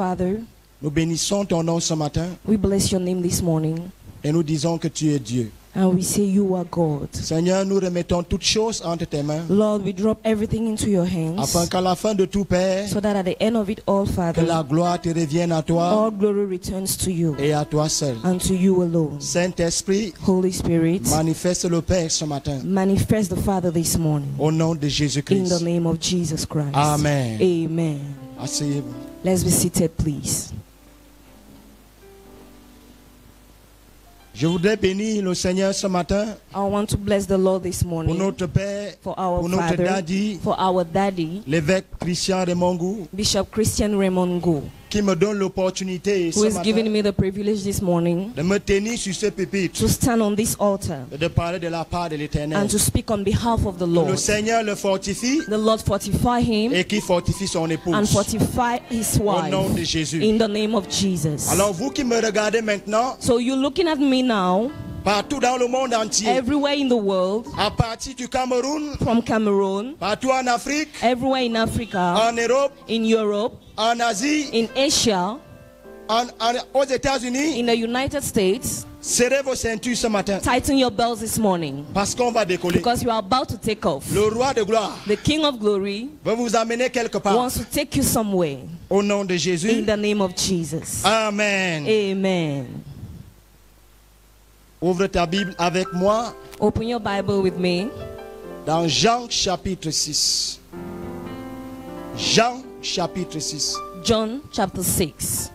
Father, nous bénissons ton nom ce matin we bless your name this morning. et nous disons que tu es Dieu. And we say you are God. Seigneur, nous remettons toutes choses entre tes mains, Lord, we drop everything into your hands, afin qu'à la fin de tout, Père, so that at the end of it all, que Father, la gloire te revienne à toi all glory returns to you et à toi seul. and to you alone. Saint-Esprit, Holy Spirit, manifeste le Père ce matin, manifest the Father this morning. au nom de In the Jésus-Christ. name of Jesus Christ. Amen. Amen. Asseyez-vous. Let's be seated, please. Je voudrais bénir le Seigneur ce matin I want to bless the Lord this pour morning notre Père, for our pour notre Father, Daddy, for our Daddy, l'évêque Christian Remongou, Bishop Christian Raymond Go, qui me donne l'opportunité who ce is giving matin me the privilege this morning de me tenir sur ce pupitre to stand on this altar et de parler de la part de l'Éternel. and to speak on behalf of the Le Lord. Seigneur le fortifie The Lord fortify him et qui fortifie son and épouse. fortify his Au nom de wife Jésus. in the name of Jesus. Alors vous qui me regardez maintenant, So you're looking at me now, partout dans le monde entier, everywhere in the world, à partir du Cameroun, from Cameroon, partout en Afrique, everywhere in Africa, en Europe, in Europe, en Asie, in Asia, aux États-Unis, in the United States, serrez vos ceintures ce matin tighten your belts this morning parce qu'on va décoller. because you are about to take off. Le roi de gloire The King of Glory va vous amener quelque part. wants to take you somewhere Au nom de in Jésus. the name of Jesus. Amen. Amen. Ouvre ta Bible avec moi Open your Bible with me. dans Jean chapitre 6. Jean chapitre 6. John chapter 6.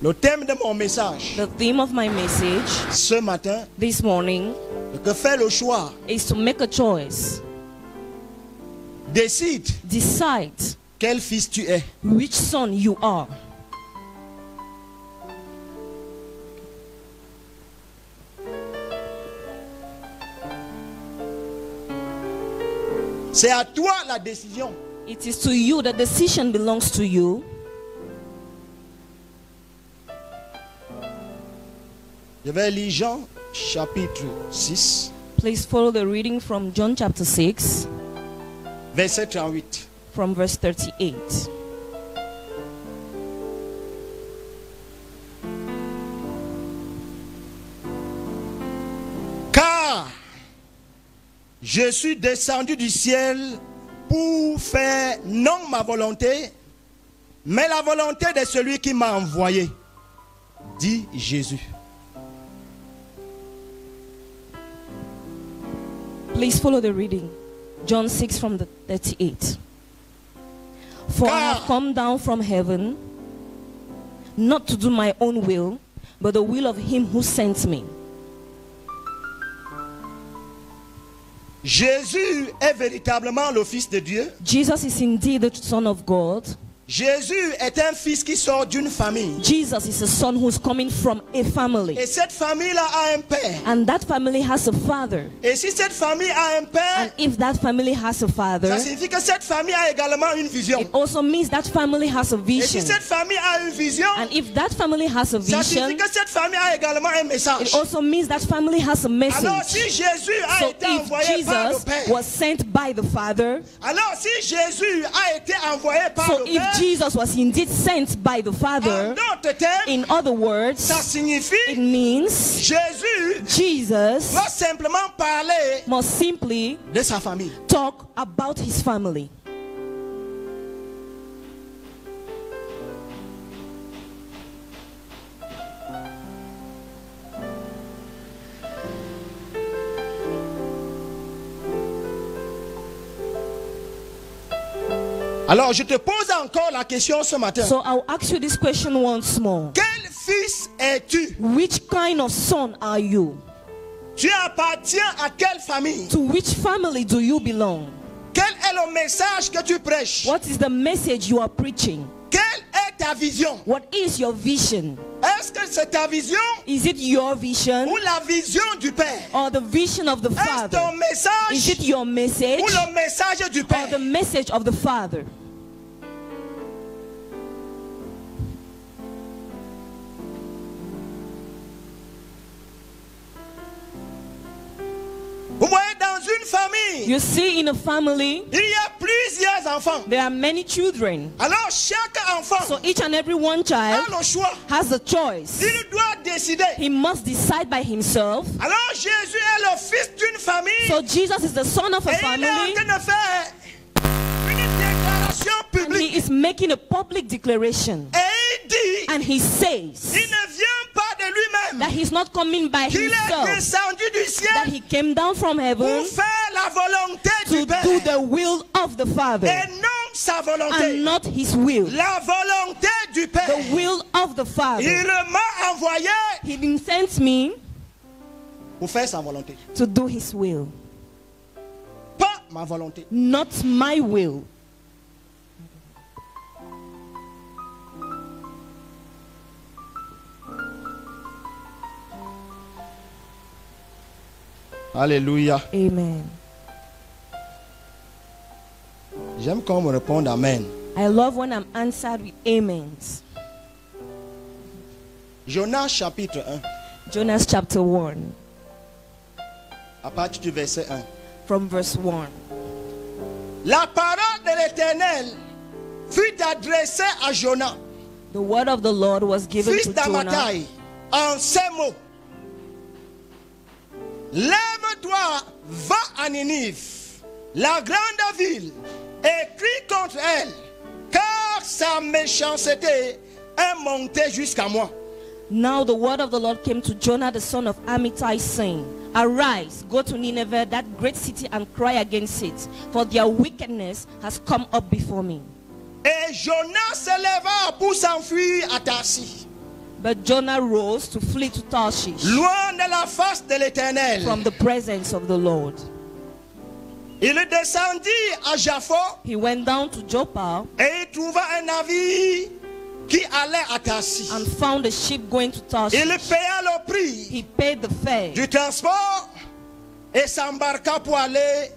Le thème de mon message The theme of my message ce matin, this morning que fait le choix, is to make a choice. décide Decide quel fils tu es. which son you are. C'est à toi la décision. It is to you. The decision belongs to you. Je vais lire Jean chapitre 6, Please follow the reading from John chapter 6 verset 38. from verse 38. Car je suis descendu du ciel pour faire non ma volonté, mais la volonté de celui qui m'a envoyé, dit Jésus. Please follow the reading. John 6 from the 38. For I have come down from heaven, not to do my own will, but the will of him who sent me. Jésus est véritablement le Fils de Dieu. Jesus is indeed the Son of God. Jésus est un fils qui sort d'une famille. Jesus is a son who's coming from a family. Et cette famille-là a un père. And that family has a father. Et si cette famille a un père, And if that family has a father, ça signifie que cette famille a également une vision. it also means that family has a Et si vision. cette famille a une vision, And if that family has a ça signifie vision, que cette famille a également un message. it also means that family has a Alors message. si Jésus a So été if envoyé par le Jesus Père, was sent by the Father, alors si Jésus a été envoyé par so le if Père, Jesus was indeed sent by the en Father, d'autres termes, in other words, ça signifie it means Jésus Jesus va simplement parler must simply de sa famille. talk about his family. Alors je te pose encore la question ce matin. So I'll ask you this question once more. Quel fils es-tu? Which kind of son are you? Tu appartiens à quelle famille? To which family do you belong? Quel est le message que tu prêches? What is the message you are preaching? Quelle est ta vision? What is your vision? Est-ce que c'est ta vision Is it your vision ou la vision du Père? or the vision of the Est-ce Father? ton message Is it your message ou le message du or Père? the message of the Father? Vous voyez, dans une famille, You see, in a family, il y a plusieurs plusieurs enfants. There are many children. Alors chaque enfant So each and every one a child le choix. has a choice. Il doit décider. He must decide by himself. Alors Jésus est le fils d'une famille. So Jesus is the son of a Et il est en family. train de faire une déclaration And he publique. is making a public declaration. Et il dit, And he says il ne vient pas de lui-même. that he's not coming by Qu'il est himself. descendu du That ciel he came down from heaven pour faire la volonté to du Père. do the will of the Father Et non sa volonté. and not his will. La volonté du Père. The will of the Father. Il m'a envoyé He didn't send me pour faire sa volonté. to do his will, Pas ma volonté. not my will. Alléluia. Amen. J'aime qu'on me réponde Amen. I love when I'm answered with amens. Jonas chapitre 1, Jonas chapter 1, à partir du verset 1. from verse 1. La parole de l'Éternel fut adressée à Jonas, The word of the Lord was given fils to Jonah. d'Amittai, en ces mots. Lève-toi, va à Ninive, la grande ville, et crie contre elle, car sa méchanceté est montée jusqu'à moi. Now the word of the Lord came to Jonah the son of Amittai, saying, Arise, go to Nineveh, that great city, and cry against it, for their wickedness has come up before me. Et Jonas se leva pour s'enfuir à Tarsis, But Jonah rose to flee to Tarshish loin de la face de l'Éternel. from the presence of the Lord. Il descendit à Jaffo He went down to Joppa et il trouva un navire qui allait à Tarsis. and found a ship going to Il Tarshish. paya le prix He paid the fare du transport et s'embarqua pour aller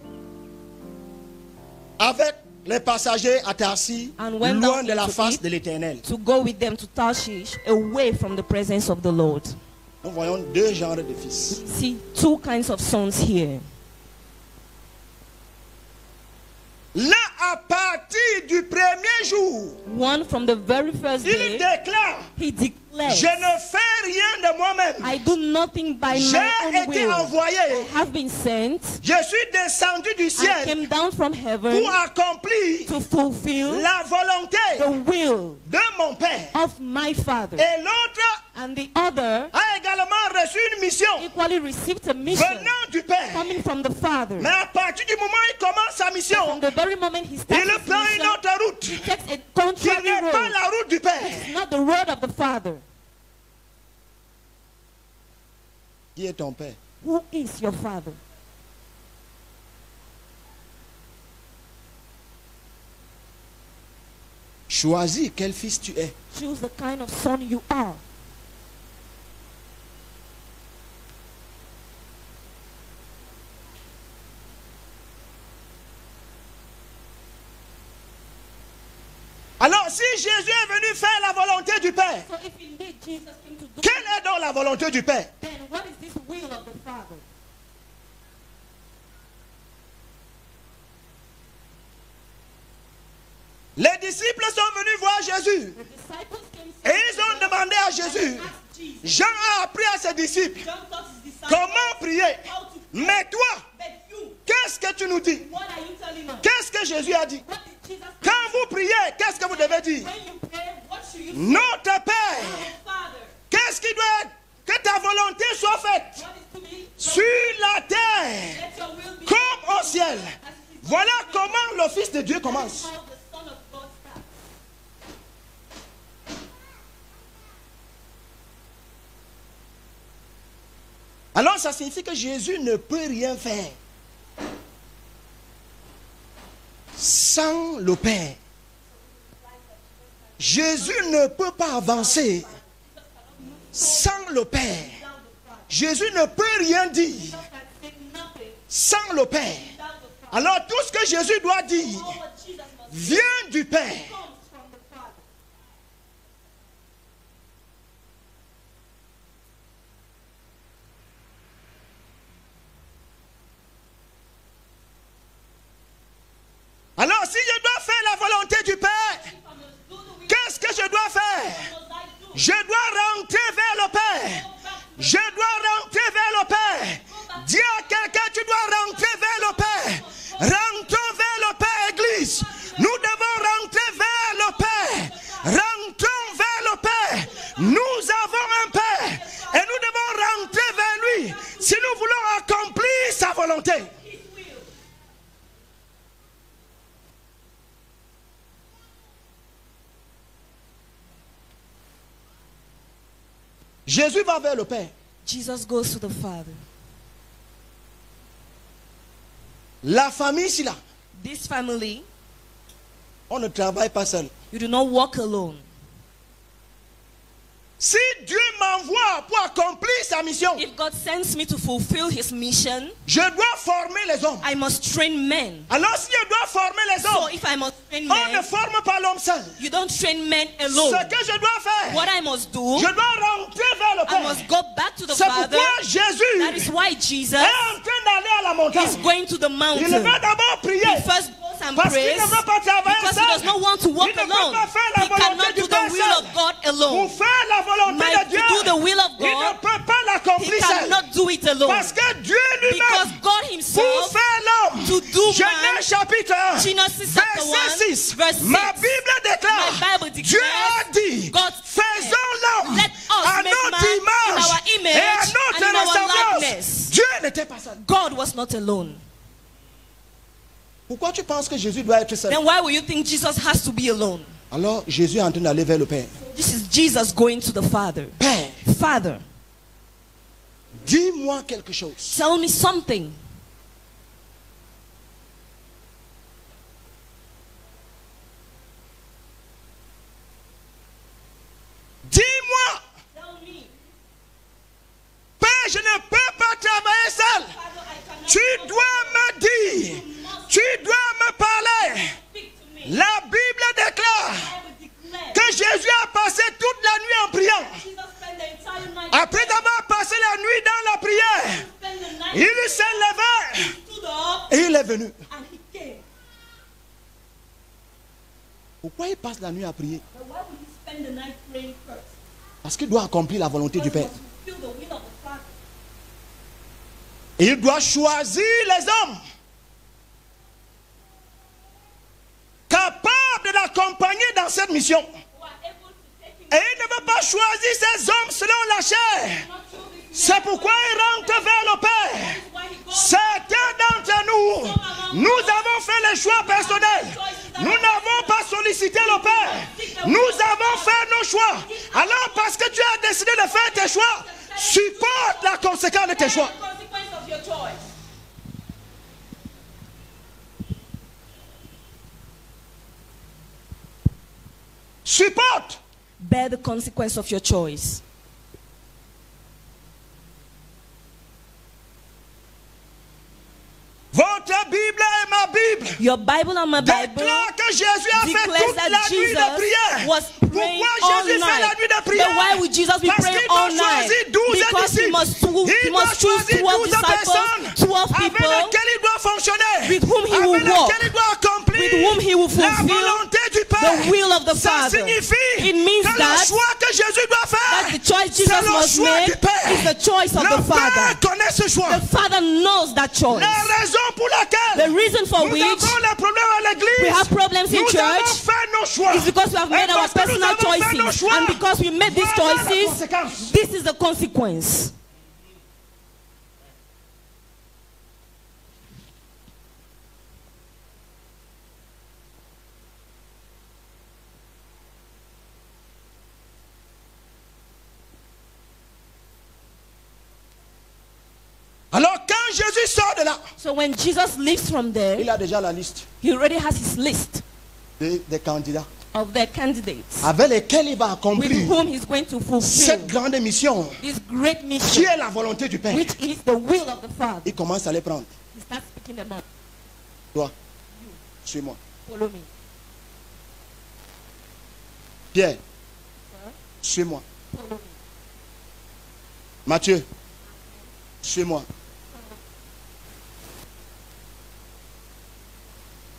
avec les passagers à Tarsis, And went loin down de la into face it. de l'Éternel. to go with them to Tarshish, away from the presence of the Lord. Nous voyons deux genres de fils. See two kinds of sons here. Là, à partir du premier jour, One from the very first il day, déclare, he declares, je ne fais rien de moi-même. I do nothing by my J'ai own été will. I envoyé. have been sent. Je suis descendu du I ciel came down from heaven pour accomplir to fulfill la volonté the will de mon Père. of my Father. Et l'autre And the other a également reçu une mission equally received a mission venant du Père. coming from the Father. Mais à partir du moment où il commence sa From mission, the very moment he starts il his prend une mission, autre route he takes a qui contrary n'est pas road. la route du Père. It's not the road of the Father. Qui est ton Père? Who is your Father? Choisis quel fils tu es. Choose the kind of son you are. Alors, si Jésus est venu faire la volonté du Père, So if indeed Jesus came to do quelle est donc la volonté du Père? then what is this will of the Father? Les disciples sont venus voir Jésus The disciples came et ils ont demandé à Jésus. asked Jesus. Jean a appris à ses disciples John taught his disciples comment prier. how to pray. Mais toi, But you, qu'est-ce que tu nous dis? what are you telling us? Qu'est-ce que Jésus a dit? What did Jesus say? Quand vous priez, qu'est-ce que vous devez dire? When you pray, what should you say? Notre Père, Our Father, qu'est-ce qui doit être? Que ta volonté soit faite what is to be? sur la terre Let your will be comme au ciel. as it is Voilà comment le Fils de Dieu commence. how the Son of God starts. Alors ça signifie que Jésus ne peut rien faire sans le Père. Jésus ne peut pas avancer sans le Père. Jésus ne peut rien dire Jesus can say nothing sans le Père. without the Father. Alors tout ce que Jésus doit dire All what Jesus must vient du Père. comes from the Father. Alors si je dois Jésus va vers le Père. Jesus goes to the Father. La famille ici là, This family, on ne travaille pas seul. you do not walk alone. Si Dieu m'envoie pour accomplir sa mission, If God sends me to fulfill his mission, je dois former les hommes. I must train men. Alors si je dois former les So hommes, if I must train on ne men, forme pas l'homme seul. you don't train men alone. Ce que je dois faire, What I must do, je dois rentrer vers le I Père. must go back to the C'est Father. pourquoi Jésus That is why Jesus est en train d'aller à la is montagne. going to the Il mountain. va d'abord prier. He first goes and Parce qu'il prays ne veut pas travailler because he seul. does not want to walk Il ne peut alone. pas faire la He volonté cannot du do the Père will seul. of God Pour alone. faire la volonté My- de Dieu, to do the will of il ne God, peut pas he l'accomplir seul. cannot do it alone. Parce que Dieu Because lui-même, God pour himself, faire l'homme, to do man, Genèse chapitre 1, Genesis chapter 1, verset 6, verse 6. ma Bible déclare, My Bible Dieu declares, a dit, God said, faisons l'homme let us à make notre man in image our image et à and notre in our ressemblance. likeness. Dieu n'était pas seul. God was not alone. Pourquoi tu penses que Jésus doit être seul? Then why will you think Jesus has to be alone? Alors Jésus est en train d'aller vers le Père. This is Jesus going to the Father. Père, Father, dis-moi quelque chose. tell me something. Dis-moi, Tell me. Père, je ne peux pas travailler seul. Tu dois me dire, tu dois me parler. La Bible déclare que Jésus a passé toute la nuit en priant. Après avoir passé la nuit dans la prière, il s'est levé et il est venu. Pourquoi il passe la nuit à prier? Parce qu'il doit accomplir la volonté du Père. Et il doit choisir les hommes capables de l'accompagner dans cette mission. Et il ne veut pas choisir ces hommes selon la chair. C'est pourquoi il rentre vers le Père. Certains d'entre nous, nous avons fait les choix personnels. Nous n'avons pas sollicité le Père. Nous avons fait nos choix. Alors parce que tu as décidé de faire tes choix, supporte la conséquence de tes choix. Supporte. Bear the consequence of your choice. Votre Bible et ma Bible Your Bible and my Bible déclare que Jésus a fait declares toute that la nuit de Jesus prière. was praying Pourquoi all Jésus fait la night. nuit de But prière? why would Jesus be Parce praying qu'il all doit night? choisir 12 Because he disciples. must Il doit choose choisir 12 12 personnes disciples, 12 avec people lesquelles il doit fonctionner, with whom he will avec walk, lesquelles il doit accomplir with whom he will la fulfill volonté du Père. the will of the Ça Father. signifie It means que that- le choix que Jésus doit that faire, the choice c'est Jesus le must choix make du Père. is the choice of Le the Father. Père connaît ce choix. The Father knows that choice. La raison pour laquelle The reason for nous which avons les problèmes à l'église, we have problems in nous avons church fait nos choix. is because we have made Et our parce que nous personal avons fait nos choices. choix, And because we made these voilà la choices, conséquence. this is the consequence. Alors quand Jésus sort de là, So when Jesus leaves from there, il a déjà la liste he already has his list des candidats of their candidates avec lesquels il va with accomplir whom he's going to fulfill cette grande mission this great qui mission, est la volonté du Père. which is the will of the Father. Il commence à les prendre. He starts picking them up. Toi, suis-moi. Follow me. Pierre, suis-moi. Follow me. Matthieu, suis-moi.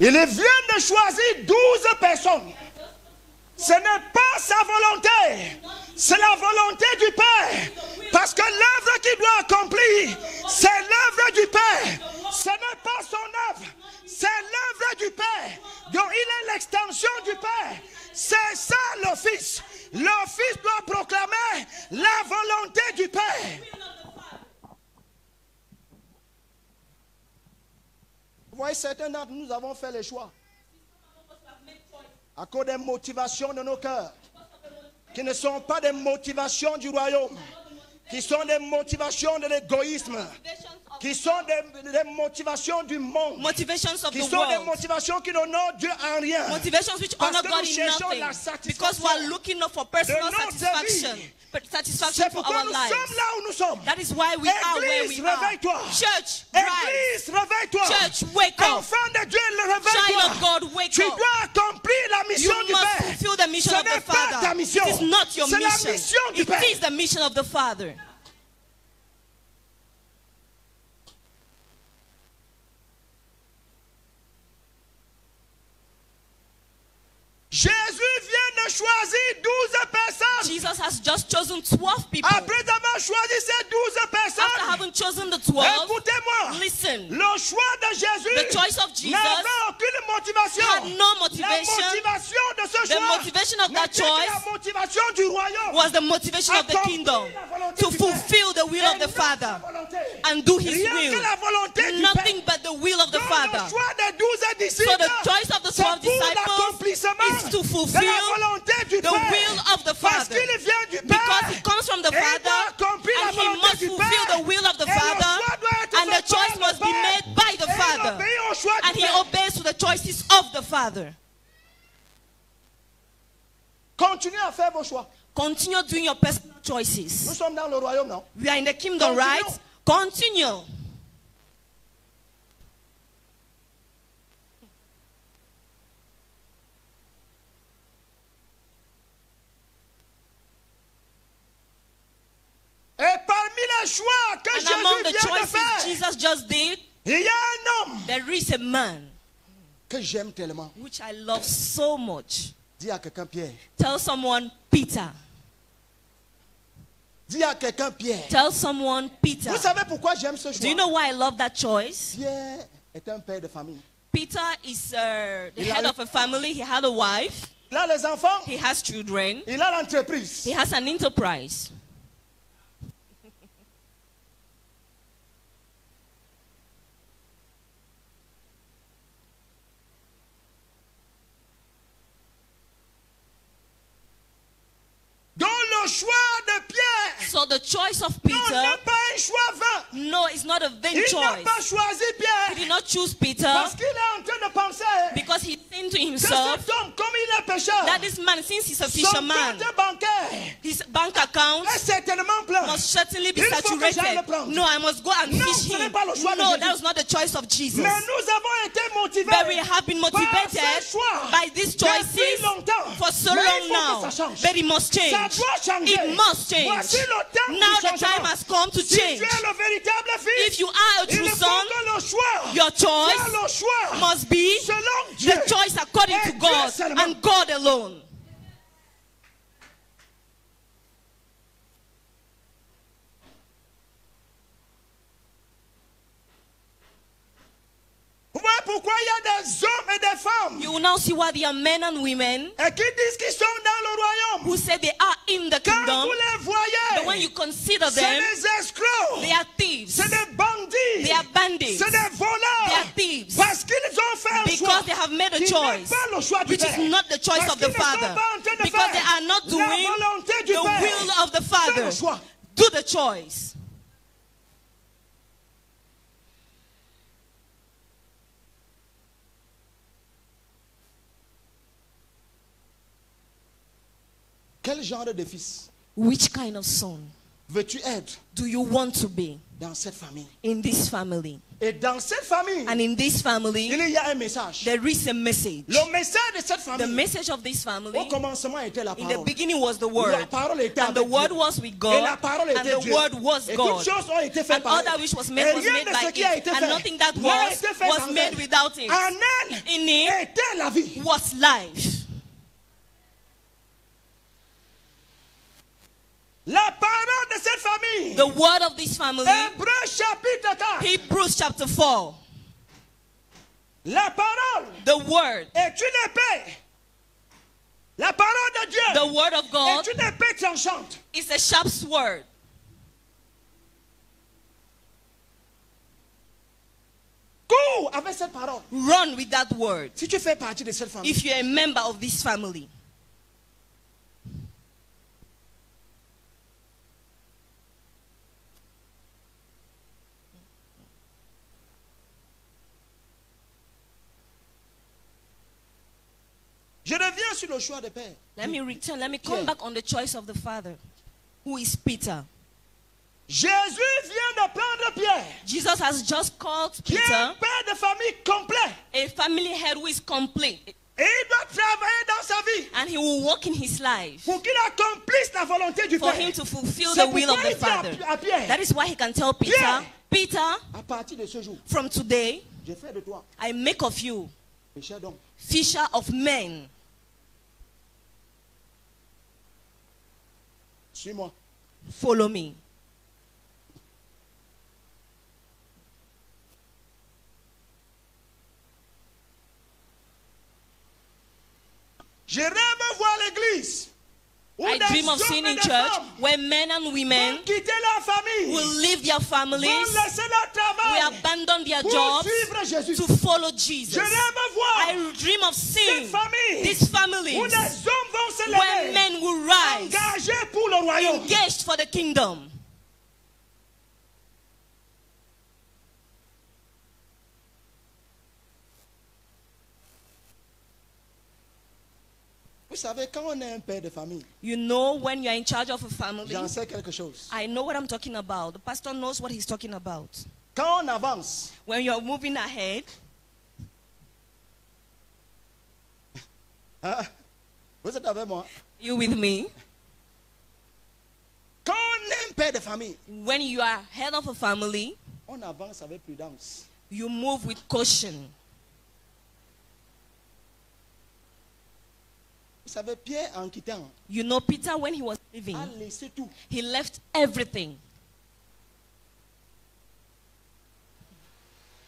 Il vient de choisir 12 personnes. Ce n'est pas sa volonté, c'est la volonté du Père. Parce que l'œuvre qu'il doit accomplir, c'est l'œuvre du Père. Ce n'est pas son œuvre, c'est l'œuvre du Père. Donc il est l'extension du Père. C'est ça le Fils. Le Fils doit proclamer la volonté du Père. Vous voyez, certains d'entre nous avons fait les choix à cause des motivations de nos cœurs qui ne sont pas des motivations du royaume. qui sont des motivations de l'égoïsme, qui sont des motivations du monde, motivations of qui the sont des world, motivations qui n'honorent Dieu en rien. motivations which Parce honor que God nous in cherchons la nothing, satisfaction because we are looking up for personal de notre satisfaction, vie. satisfaction C'est for pourquoi our nous lives. sommes là où nous sommes. That is why we are where Église, we are. réveille-toi. Church, rise. Église, réveille-toi. Church, wake up. Enfant de Dieu, Child réveille-toi. of God, wake Tu up. dois accomplir la mission You du must Père. fulfill the mission Ce of the n'est pas ta Father. mission. It is not your C'est la mission. mission du Père. It is the mission of the Father. Jésus vient de choisir 12 personnes. Jesus has just chosen 12 people. Après avoir choisi ces 12 After personnes, having chosen the 12, écoutez-moi, listen, le choix de Jésus the choice of Jesus n'avait aucune motivation. had no La motivation. motivation de ce The choix motivation of that n'était que la choice motivation du royaume. was the motivation of the kingdom, to fulfill the will of the Father and do His Rien que will. la volonté du Nothing Père. but the will of the Donc, Father. le choix des 12 disciples, So the choice of the c'est 12 pour disciples l'accomplissement is to de fulfill la volonté du the Père. will of the Parce Father. qu'il vient du Because Père. it comes from the Et il doit Father, accomplir la and He volonté must du fulfill Père. the will of the Et le Father, choix doit être and the fait par choice le must be Père. made by the Et il Father, obéit au choix and du He Père. obeys to the choices of the Father. Continuez à faire vos choix. Continue doing your personal Nous choices. sommes dans le royaume, non? We are in the kingdom, Continue. right? Continue. Et parmi les choix que And among the Jésus vient de choices faire, Jesus just did, il y a un homme there is a man que j'aime tellement. which I love so much. Dis à quelqu'un Pierre. Tell someone Peter. Dis à quelqu'un Pierre. Tell someone Peter. Vous savez pourquoi j'aime ce choix? Do you know why I love that choice? Pierre est un père de famille. Peter is the Il a head eu- of a family. He had a wife. Il a les enfants, He has children. il a l'entreprise. He has an enterprise. Donc le choix de Pierre, So the choice of non, Peter, n'est pas un choix vain. no, it's not a vain Il n'a choice. pas choisi He Pierre did not choose Peter parce qu'il est en train de penser because he think to que himself cet homme, comme il est pécheur, that this man, since he's a son fisherman, compte bancaire his bank account est certainement plein. must certainly be Il faut que j'aille saturated. le prendre. No, I must go and Non, fish ce n'est him. pas le choix de No, Jésus. that was not the choice of Jesus. Mais nous avons été motivés But we have been par motivated ces choix by these choices depuis longtemps. for so Mais il long faut que now. ça change. But it must Ça change. doit changer. It must change. Voici le temps Now du the time changement. has come to Si tu change. es le véritable fils, If you are a il true faut son, que le choix your choice soit le choix must be selon Dieu. the choice according Et to Dieu God seulement. and God alone. Vous voyez pourquoi il y a des hommes et des femmes You will now see why there are men and women et qui disent qu'ils sont dans le royaume. who say they are in the Quand kingdom, vous les but when voyez, you consider c'est them, des escrocs, they are thieves, c'est des bandits, they are bandits, c'est des they voleurs. are thieves, Parce qu'ils ont fait un choix because they have made a qui n'est choice pas le choix du which Père. is not the choice Parce of the qu'ils ne sont Father, pas en train de because they faire are not la doing volonté du the Père. will of the Fais Father. le choix. Do the choice. Quel genre de fils Which kind of son veux-tu être do you want to be dans cette famille? in this family? Et dans cette famille, And in this family, il y a un message. there is a message. Le message de cette The famille, message of this family, au commencement était la in the parole. beginning was the La word, parole était and the avec word Dieu. was with Et God, la parole and était the Dieu. word was Et God. toutes choses ont été faites And par all elle. that which was Et made rien de by ce qui a it, été and fait nothing that n'a was été fait sans made elle. without it. En elle In it était la vie. was life. La parole de cette famille. The word of this family, Hébreux chapitre 4. Hebrews chapter 4. La parole The word, est une épée. La parole de Dieu the word of God est une épée tranchante. is a sharp sword. Cours avec cette parole. Run with that word. Si tu fais partie de cette famille, If you're a member of this family, Je reviens sur le choix de Père. Let me come back on the choice of the Father, who is Peter. Jésus vient de prendre Pierre, Jesus has just called qui est Peter, un père de famille complet. a family head who is complete, Et il doit travailler dans sa vie and he will walk in his life pour qu'il accomplisse la volonté du for Père. him to fulfill C'est the will of pourquoi the il dit Father. à Pierre, That is why he can tell Peter, Pierre. Peter, à partir de ce jour, from today, j'ai fait de toi I make of you pécheur d'homme. fisher of men. Suis-moi. Follow me. Je rêve voir l'église où I des dream of hommes seeing et in des church femmes where men and women vont quitter leur famille, will leave their vont families, laisser leur will travail abandon their pour jobs suivre Jésus. to follow Jesus. Je rêve voir I dream of cette seeing famille these où families des hommes vont se where lever, men will rise, engagés pour le royaume. engaged for the kingdom. Vous savez, quand on est un père de famille, You know, when you are in charge of a family, j'en sais quelque chose. I know what I'm talking about. The pastor knows what he's talking about. Quand on avance, When you're moving ahead, hein, vous êtes avec moi? you with me? Quand on est un père de famille, When you are head of a family, on avance avec prudence. you move with caution. Vous savez, Pierre, en quittant, You know, Peter, when he was leaving, a laissé tout. he left everything.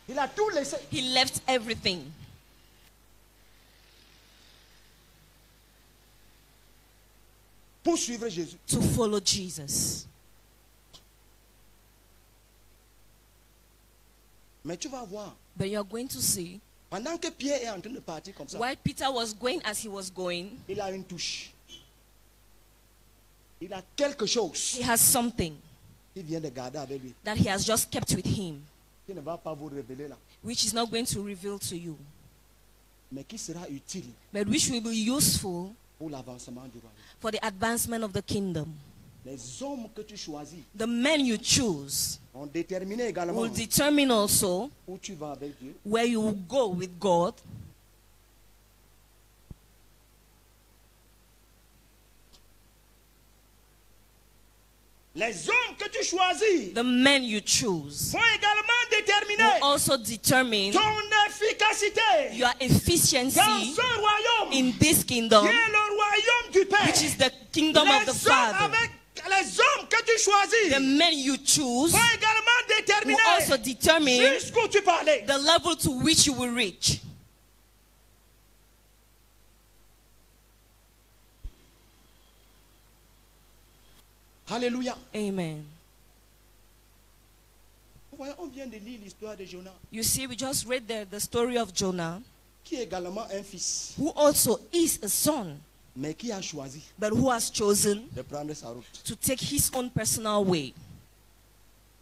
Il a tout laissé. He left everything Pour suivre Jésus. to follow Jesus. Mais tu vas voir, But you're going to see, pendant que Pierre est en train de partir comme ça, while Peter was going as he was going, il a une touche. Il a quelque chose he has something qu'il vient de garder avec lui, that he has just kept with him, qui ne va pas vous révéler là, which is not going to reveal to you, mais qui sera utile but which will be useful pour l'avancement du royaume. for the advancement of the kingdom. Les hommes que tu choisis The men you choose vont déterminer également will determine also où tu vas avec Dieu. where you will go with God. Les hommes que tu choisis The men you choose vont également will déterminer also determine ton efficacité your efficiency dans ce royaume in this kingdom, qui est le royaume du Père. which is the kingdom of the Les hommes, Father. avec les hommes que tu choisis The men you choose vont également will déterminer also determine jusqu'où tu peux aller. the level to which you will reach. Alléluia. Amen. Vous voyez, on vient de lire l'histoire de Jonas, You see, we just read the story of Jonah, qui est également un fils, who also is a son, mais qui a choisi but who has chosen de prendre sa route. to take his own personal way.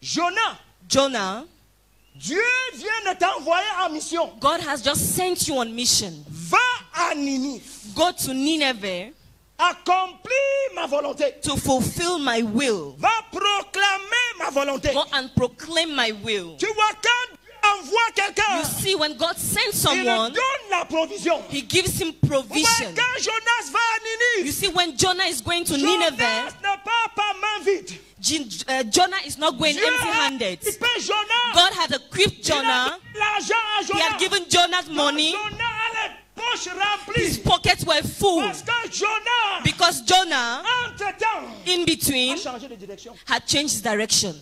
Jonas, Jonah, Dieu vient de t'envoyer en mission. God has just sent you on mission. Va à Ninive, Go to Nineveh accomplis ma volonté. to fulfill my will. Va proclamer ma volonté. Go and proclaim my will. Tu vois, quand Dieu envoie quelqu'un, You see, when God sends il someone, lui donne la provision. he gives him Vous provision. voyez, quand Jonas va à You Ninive, see, when Jonah is going to Jonas Nineveh, ne part pas main vide. Jonah is not going Dieu a empty-handed. équipé Jonas. God had equipped Il a Jonah. donné l'argent à He Jonas. had given Jonah money. Jonas a les poches His remplies. pockets were full Parce que Jonas, because Jonah, entre-temps, in a between, changé de direction. had changed his direction.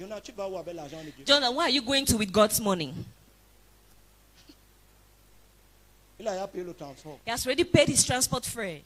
Jonas, tu vas où avec l'argent de Dieu? Jonah, where are you going to with God's money? Il a payé le transport. He has already paid his transport fare.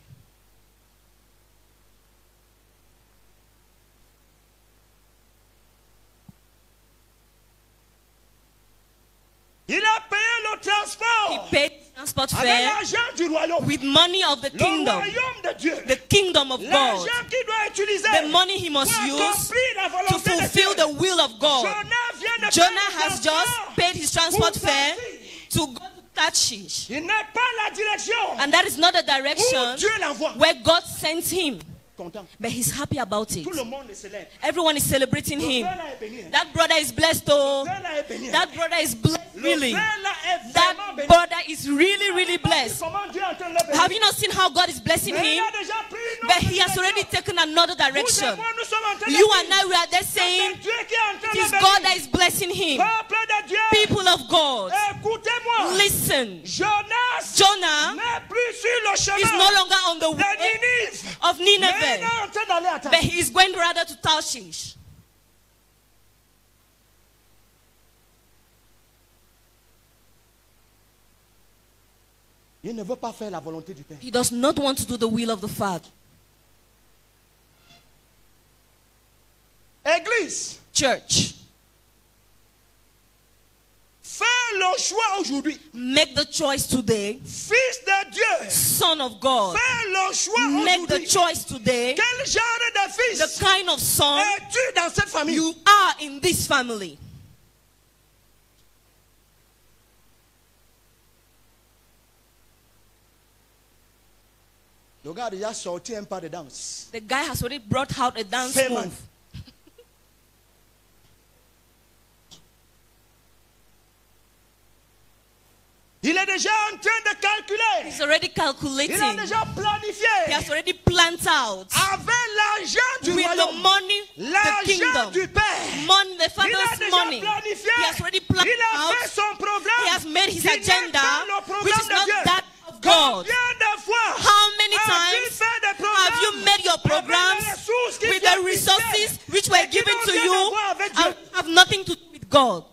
Il a payé le He transport paid his transport avec fare l'argent du royaume. with money of the Le kingdom, royaume de Dieu. the kingdom of God, L'argent qu'il doit utiliser the money he must pour use accomplir la to volonté de fulfill Dieu. the will of God. Jonas vient de Jonah payer le has just transport paid his transport pour fare partir. to go to Tarshish. Il n'est pas la direction And that is not the où direction Dieu l'envoie. where God sent him. Content. But he's happy about it. Tout le monde le célèbre. Everyone is celebrating Le him. frère là est béni, hein. That brother is blessed, oh. Le frère là est béni, hein. That brother is blessed, Le really. frère là est That vraiment béni. brother is really, really blessed. Comment Dieu est en train de le bénir. Have you not seen how God is blessing Mais il him? a déjà pris une But autre he has direction. already taken another Vous et direction. moi, nous sommes en train de You dire and I, we are there que saying, c'est Dieu qui est en train it de is bénir. God that is blessing him. Peuple de Dieu, People of God, écoutez-moi. listen. Jonas Jonah n'est plus sur le is chemin no longer on the de way Ninive. of Mais il est Nineveh, en train d'aller à but Tarshish. he is going rather to Tarshish. Il ne veut pas faire la volonté du Père. He does not want to do the will of the Father. Église, Church, fais le choix aujourd'hui. make the choice today. Fils de Dieu, Son of God, fais le choix make the aujourd'hui. choice today. Quel genre de The fils kind of son es-tu dans cette famille? you are in this family. Le gars a déjà sorti un pas de danse. The guy has already brought out a dance Famine. move. Il est déjà en train de calculer. He's already Il a calculating. déjà He planifié. has already planned out Avec l'argent du with the royaume. money, the L'argent kingdom, du Père. money, the Il a father's déjà money. planifié. He has already planned Il a fait out. son programme. He has made his qui n'est agenda, pas le which programme is de not Dieu. that of God. Combien de fois How many as-tu times fait des have programmes you made your programs avec les ressources qui with viennent the du resources ciel which were et qui given n'ont to rien à you voir avec Dieu? and have nothing to do with God?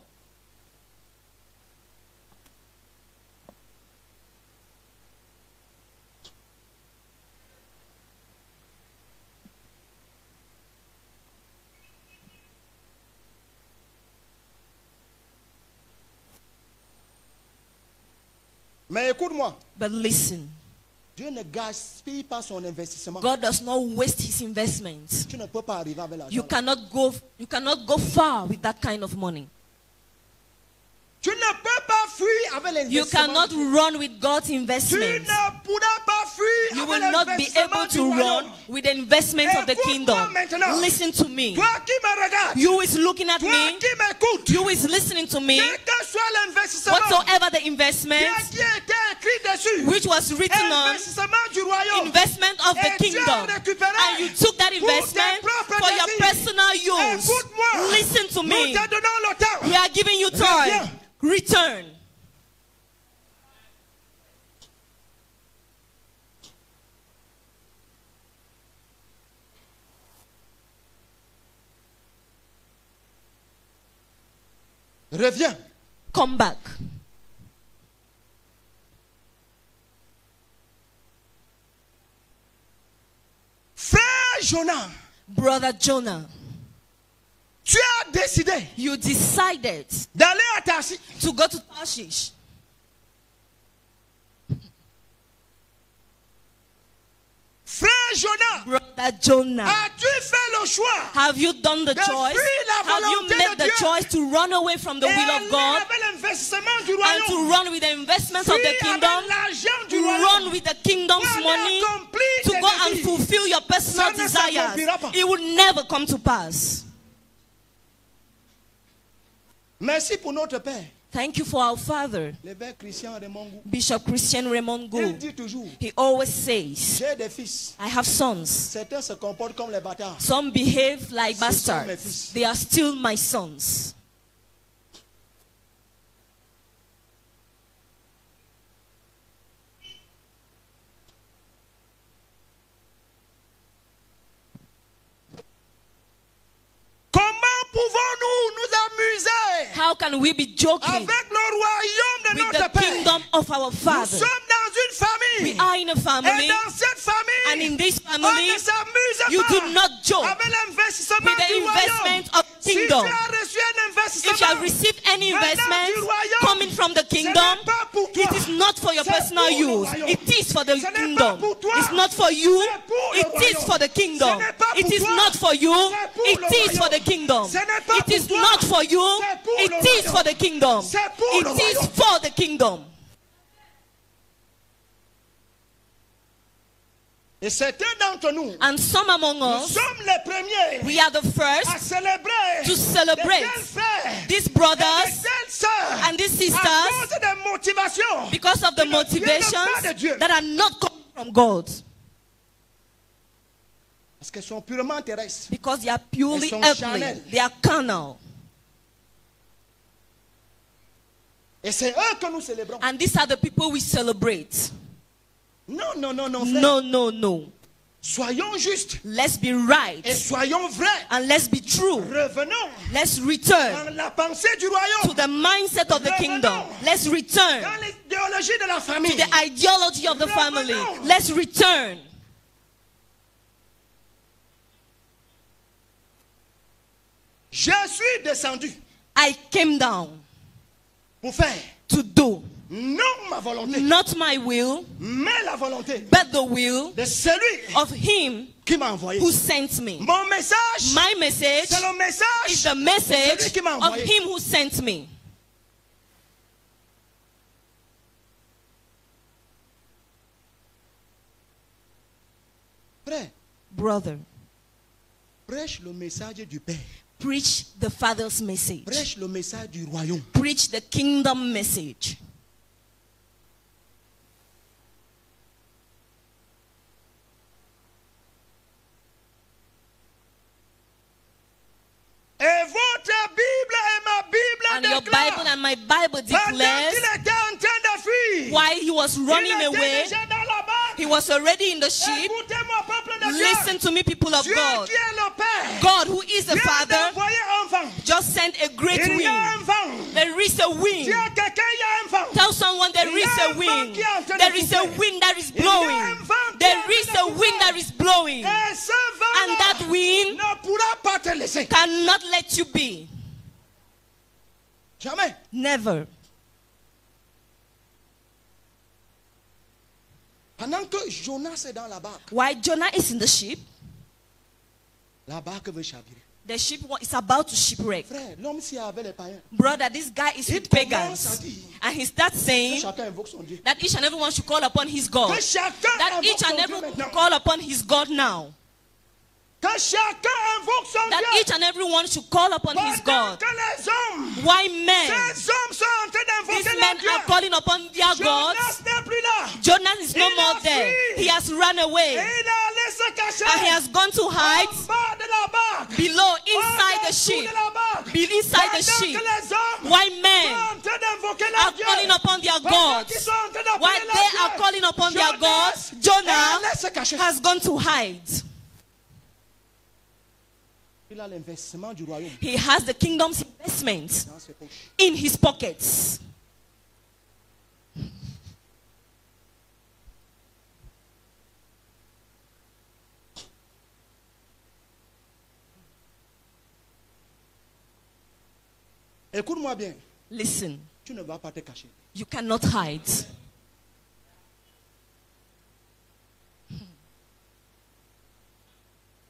Mais écoute-moi, But listen, Dieu ne gaspille pas son investissement. God does not waste his investments. Tu ne peux pas arriver avec You l'argent. cannot go far with that kind of money. Tu ne peux pas fuir avec You l'investissement. cannot run with God's Tu investments. ne pourras pas fuir You avec will not be l'investissement able du to royaume. run with the investments of the Écoute-moi kingdom. maintenant. Listen to me. Toi qui me regardes, You is looking at toi me. qui m'écoutes, You is listening to me. quel que soit l'investissement Whatsoever the investment qui a été écrit dessus, which was written on, investissement du royaume, investment of et the tu as kingdom, récupéré and you took that pour tes investment propres for your désirs. personal use. Écoute-moi, Listen to nous me. te donnons le temps. We are giving you time. Return. Reviens. Come back. Frère Jonah, Brother Jonah, tu as décidé you decided d'aller à Tarshish. to go to Tarshish. Frère Jonah, Brother Jonah, as-tu fait le choix have you done the de choice? fuir la Have you volonté made de the Dieu choice to run away from the et will of aller God avec l'investissement du and to royaume? run with the investments of the Fuir kingdom? avec l'argent du To royaume. run with the kingdom's Pour aller money? accomplir To tes go and désirs. fulfill your personal Ça ne s'accomplira desires? pas. It will never come to pass. Merci pour notre Père, Thank you for our father, l'évêque Christian Remongo. Bishop Christian Raymond Il Gould. dit toujours, He always says, j'ai des fils. I have sons. Certains se comportent comme les bâtards. Some behave like Ce sont mes bastards. fils. They are still my sons. Comment pouvons-nous nous amuser How can we be joking avec le royaume de with notre the Père? kingdom of our Nous Father? sommes dans une famille. We are in a Et family, dans cette famille, and in this on family, ne s'amuse you pas do not joke avec l'investissement with the du royaume. investment of Si tu kingdom. as reçu un investissement, If you have received any venant investment du royaume, coming from the ce kingdom, n'est pas pour toi. it is not for your C'est personal pour le use. royaume. It is for the Ce n'est pas kingdom. pour toi. It's not for you. C'est pour le It is royaume. for the kingdom. Ce n'est pas It pour is toi. not for you. C'est pour It le is for royaume. the kingdom. Ce n'est pas It pour is toi. not for you. C'est pour It le is royaume. for the kingdom. C'est pour le It is royaume. for the kingdom. Et certains d'entre nous, And some among nous us, sommes les premiers we are the à first célébrer to celebrate de tels frères these et de brothers telles sœurs and these à sisters cause des motivations because of the qui ne viennent pas motivations de Dieu. that are not coming from God. Parce qu'elles sont purement terrestres. Because they are purely Elles sont earthly. charnelles. They are carnal. Et c'est eux que nous célébrons. And these are the people we celebrate. Non, non, non, non, frère. No, no, no. Soyons justes Let's be right. et soyons vrais. And let's be true. Revenons Let's return dans la pensée du to royaume, the mindset of the kingdom. Let's return dans l'idéologie de la to famille. the ideology of the family. Let's return. Je suis descendu I came down pour faire to do non ma volonté, not my will, mais la volonté but the will de celui of him qui m'a envoyé. who sent me. Mon message, My message c'est le is message the de message celui qui m'a of envoyé. him who sent me. Frère, Brother, prêche le message du Père. preach the Father's message. Prêche le message du royaume. Preach the kingdom message. Et votre Bible et ma Bible And your déclarent, Bible and my Bible pendant declares qu'il était en train de fuir, while he was il running était away, déjà dans la barque. he was already in the ship. Écoutez-moi, peuple de Dieu. Listen to me, people of Dieu God. qui est le Père, God, who is the vient Father, d'envoyer un vent. just sent a great Il y a un wind. vent. There is a wind. Dis à quelqu'un, il y a un vent. Tell someone there is a wind. There is a wind that is blowing. There is a wind that is blowing. Et ce And that vent wind ne pourra pas te laisser. cannot let you be. Jamais. Never. Pendant que Jonas est dans la barque, While Jonah is in the ship, la barque veut chavirer. the ship is about to shipwreck. Frère, l'homme s'y avait les païens. Brother, this guy is Il with commence à pagans. dire And he starts que saying chacun invoque son Dieu. that each and everyone should call upon his God. Que chacun That invoque each son and Dieu everyone maintenant. should call upon his God now. Que chacun invoque son That Dieu. each and everyone should call upon his Pendant God. que les hommes, Why men? ces hommes sont en train These d'invoquer men leur Dieu. are calling upon their gods. Jonas n'est plus là. Jonas is no Il more a there. fui. He has run Et away. il est allé se cacher And he has gone to hide en bas de la barque. below, inside the En dessous ship. de la barque. Inside the Pendant ship. que les hommes Why sont men en train d'invoquer are leur Dieu. calling upon their Pendant qu'ils gods. sont en train d'appeler While leur they Dieu. are calling upon their Jonas gods, est Jonah allé se cacher. has gone to hide. Il a l'investissement du royaume He has the kingdom's investment dans ses poches. in his pockets. Écoute-moi bien. Listen, Tu ne vas pas te cacher. you cannot hide.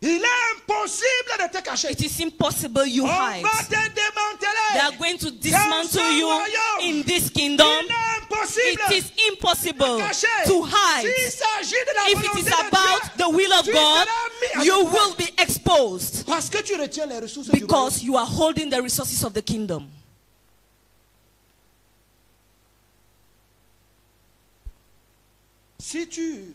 Il est impossible de te cacher. It is impossible you On hide. va te démanteler. They are going to dismantle you in this kingdom. Il est impossible. It is impossible cacher. to hide. S'il s'agit de la If it volonté is de about Dieu, the will of tu God, seras mis à you l'épreuve. will be exposed Parce que tu retiens les ressources du royaume. because you are holding the resources of the kingdom. Si tu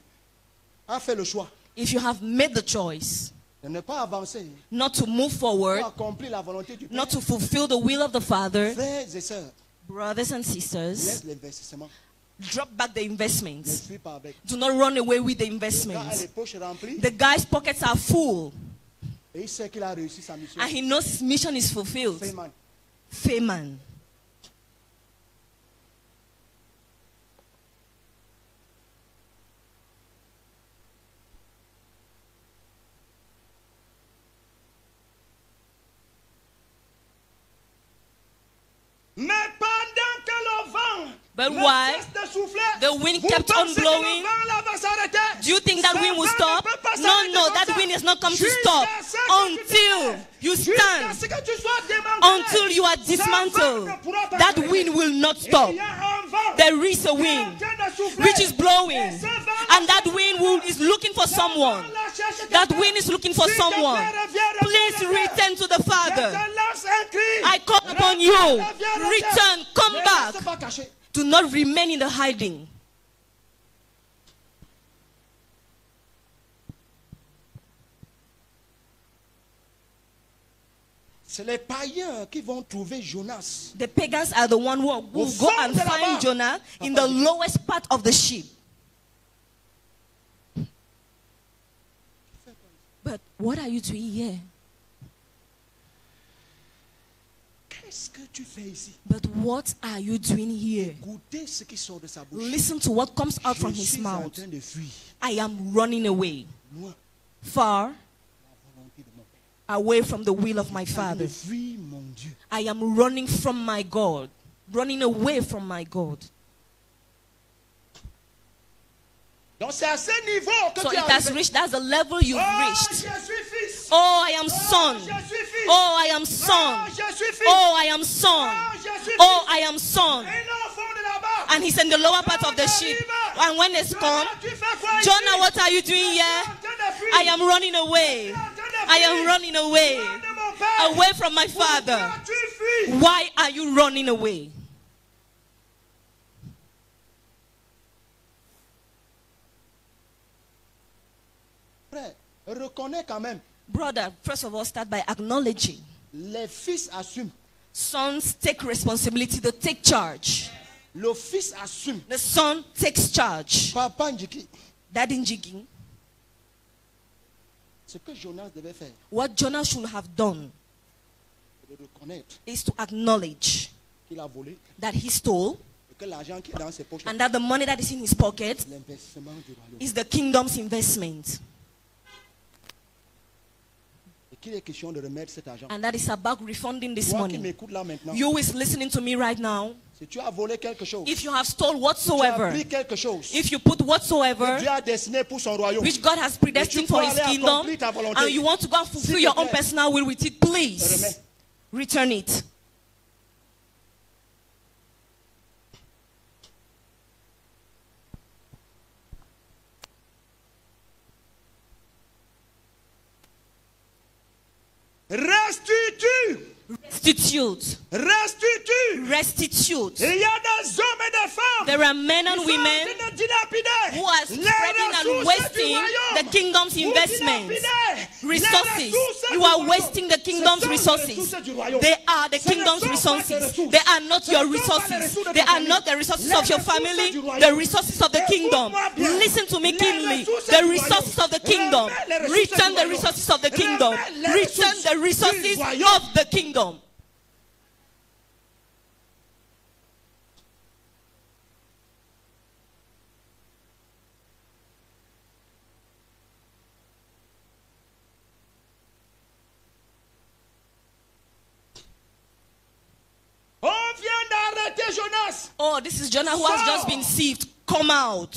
as fait le choix If you have made the choice de ne pas avancer not to move pour forward, accomplir la volonté du Père, not to fulfill the will of the Father, frères et sœurs, brothers and sisters, laisse l'investissement. drop back the Ne investments. fuis pas avec. Do not run away with the Le gars a les investments. poches remplies The guy's pockets are full et il sait qu'il a réussi sa mission. and he knows his mission is fulfilled. Fayman. Fayman. Mais pendant que le vent But ne while cesse de souffler, the wind vous kept on pensez que blowing, le vent là va s'arrêter? do you think that Ce wind will vent stop? ne peut pas No, s'arrêter no, comme that ça. wind is not come to Jusqu'à stop ce que tu until you Jusqu'à stand, ce que tu sois démantelé. until you are dismantled. That wind will not Il stop. y a un vent there is a wind which is blowing, and that wind is looking for someone. That wind is looking for someone. Please return to the Father. I call upon you. Return, come back. Do not remain in the hiding. C'est les païens qui vont trouver Jonas. The pagans are the one who will go and find Jonah in the lowest part of the ship. But what are you doing here? Qu'est-ce que tu fais ici? But what are you doing here? Écoutez ce qui sort de sa bouche. Listen to what comes out from Je his suis en mouth. train de fuir. I am running away, Loin far de la volonté de mon Père. away from the will of my Je suis en train de Father. fuir mon Dieu. I am running from my God, running away from my God. Donc c'est à ce niveau que So tu it as has arrivé. reached, that's the level you've Oh, reached. je suis fils. Oh, I am son. Je suis fils. Oh, I am Oh, son. je suis fils. Oh, I am son. Oh, je suis Oh, fils. I am son. Et là, au fond de là-bas. And he's in the lower part of the ship. And when it's come, Tu fais quoi ici? Jonah, what are you doing Tu es here? en train de fuir. I am running away. I am running away. Loin de mon Père. Away from my Father. Pourquoi tu fuis? Why are you running away? Frère, reconnais quand même. Brother, first of all, start by acknowledging. Les fils assument. Sons take responsibility to take charge. Le fils assume. The son takes charge. Papa Njiki, Daddy Njigi, ce que Jonas devait faire, what Jonah should have done c'est de reconnaître is to acknowledge qu'il a volé that he stole et que l'argent qui est dans ses poches, and that the money that is in his pocket l'investissement du royaume. is the kingdom's investment. Et qu'il est question de remettre cet argent. And that is about refunding this Toi qui money. m'écoutes là maintenant, You who is listening to me right now, si tu as volé quelque chose, if you have stole tu as whatsoever, pris quelque chose, if you put que whatsoever, Dieu a destiné pour son royaume, which God has predestined for his kingdom, and you want to go and fulfill your own personal will with it, please return it. restitue, Restitute. restitue. Restitute. Il y a des hommes et des femmes There are men and qui sont en women train de dilapider who are les spreading and ressources wasting du royaume. the kingdom's Vous investments, dilapidez les resources. ressources You du are royaume. wasting the kingdom's Ce sont les resources. ressources du royaume. They are the Ce ne kingdom's sont pas tes resources. ressources. They are not Ce your ne sont pas les resources. ressources de They ta are not the famille. resources Les of your ressources family, du royaume. the resources of the kingdom. Écoute-moi bien. Listen to me Les keenly. ressources The du resources royaume. of the kingdom. Remets les ressources Return du the royaume. resources of the kingdom. Remets les Return the ressources resources du royaume. of the kingdom. On vient d'arrêter Jonas. Oh, this is Jonah who has just been saved. Come out.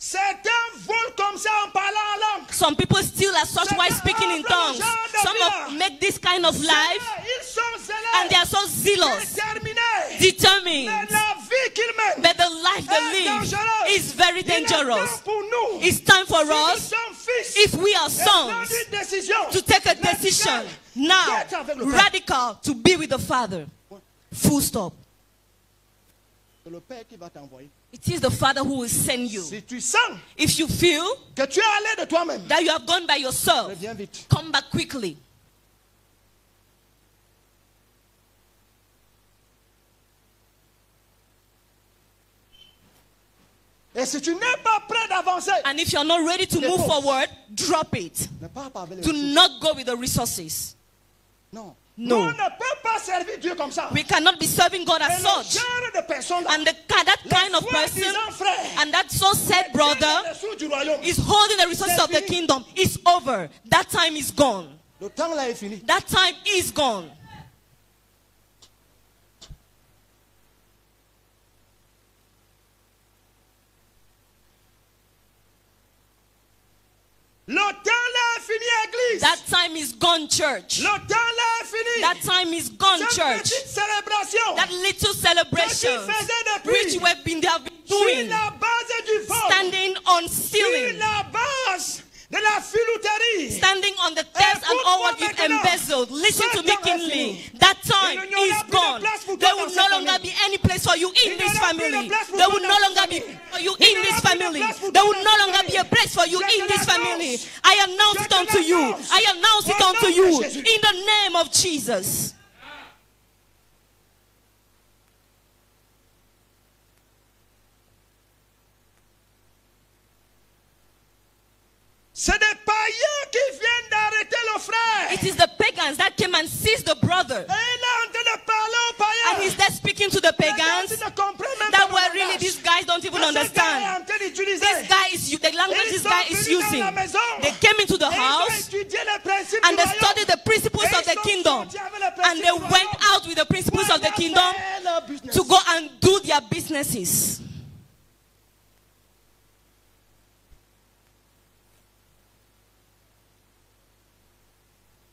Certains volent comme ça en parlant en langue. Some people still as such while speaking in tongues. Some of make this kind of life Ils sont zélés, and they are so zealous, déterminés. determined. Mais la vie qu'ils mènent But the life they live is very Il est dangerous. temps pour nous, It's time for si nous us, sommes fils, if we are de prendre sons, une décision. to take a decision now, D'être avec le Père. radical, to be with the Father. Full stop. C'est le Père qui va t'envoyer. It is the Father who will send you. Si tu sens If you feel que tu es allé de toi-même, that you have gone by yourself, reviens vite. come back quickly. Et si tu n'es pas prêt d'avancer, And if you're not ready to move forward, drop it. ne pars pas avec les Do ressources. not go with the resources. Non. No. Nous ne peut pas servir Dieu comme ça. We cannot be serving God Et as le such. genre de personne là, And that kind of person soi-disant frère, and that so said brother les ressources du royaume. is holding the resources of the kingdom. It's over. That time is gone. Le temps là est fini. That time is gone. Le temps là est fini, église. That time is gone, church. Le temps là est fini. That time is gone, Cette church. petite célébration That little celebration que tu faisais which depuis you have been sur doing, la base du vol, standing on sur ceiling, la base de la filouterie. standing on the thefts and all what you've embezzled. Listen to me keenly. That time is gone. There will no longer be any place for you in this family. There will no longer be for you in this family. There will no longer be a place for you in this family. I announce it unto you. I announce it unto you in the name of Jesus. C'est des païens qui viennent d'arrêter le frère. It is the pagans that came and seized the brother. Et il est en train de parler aux païens. And he's there speaking to the pagans Ils ne comprennent même that pas were mon really, langage. these guys don't even Ce gars est understand. en train d'utiliser. This guy is the language Ils this sont guy is venus dans using. la maison. They came into the Et ils ont house étudié les principes and du they royaume. studied the principles Et of the ils sont kingdom. sortis avec les And principes they du went royaume. out with the principles Pour of the aller kingdom faire leur business. to go and do their businesses.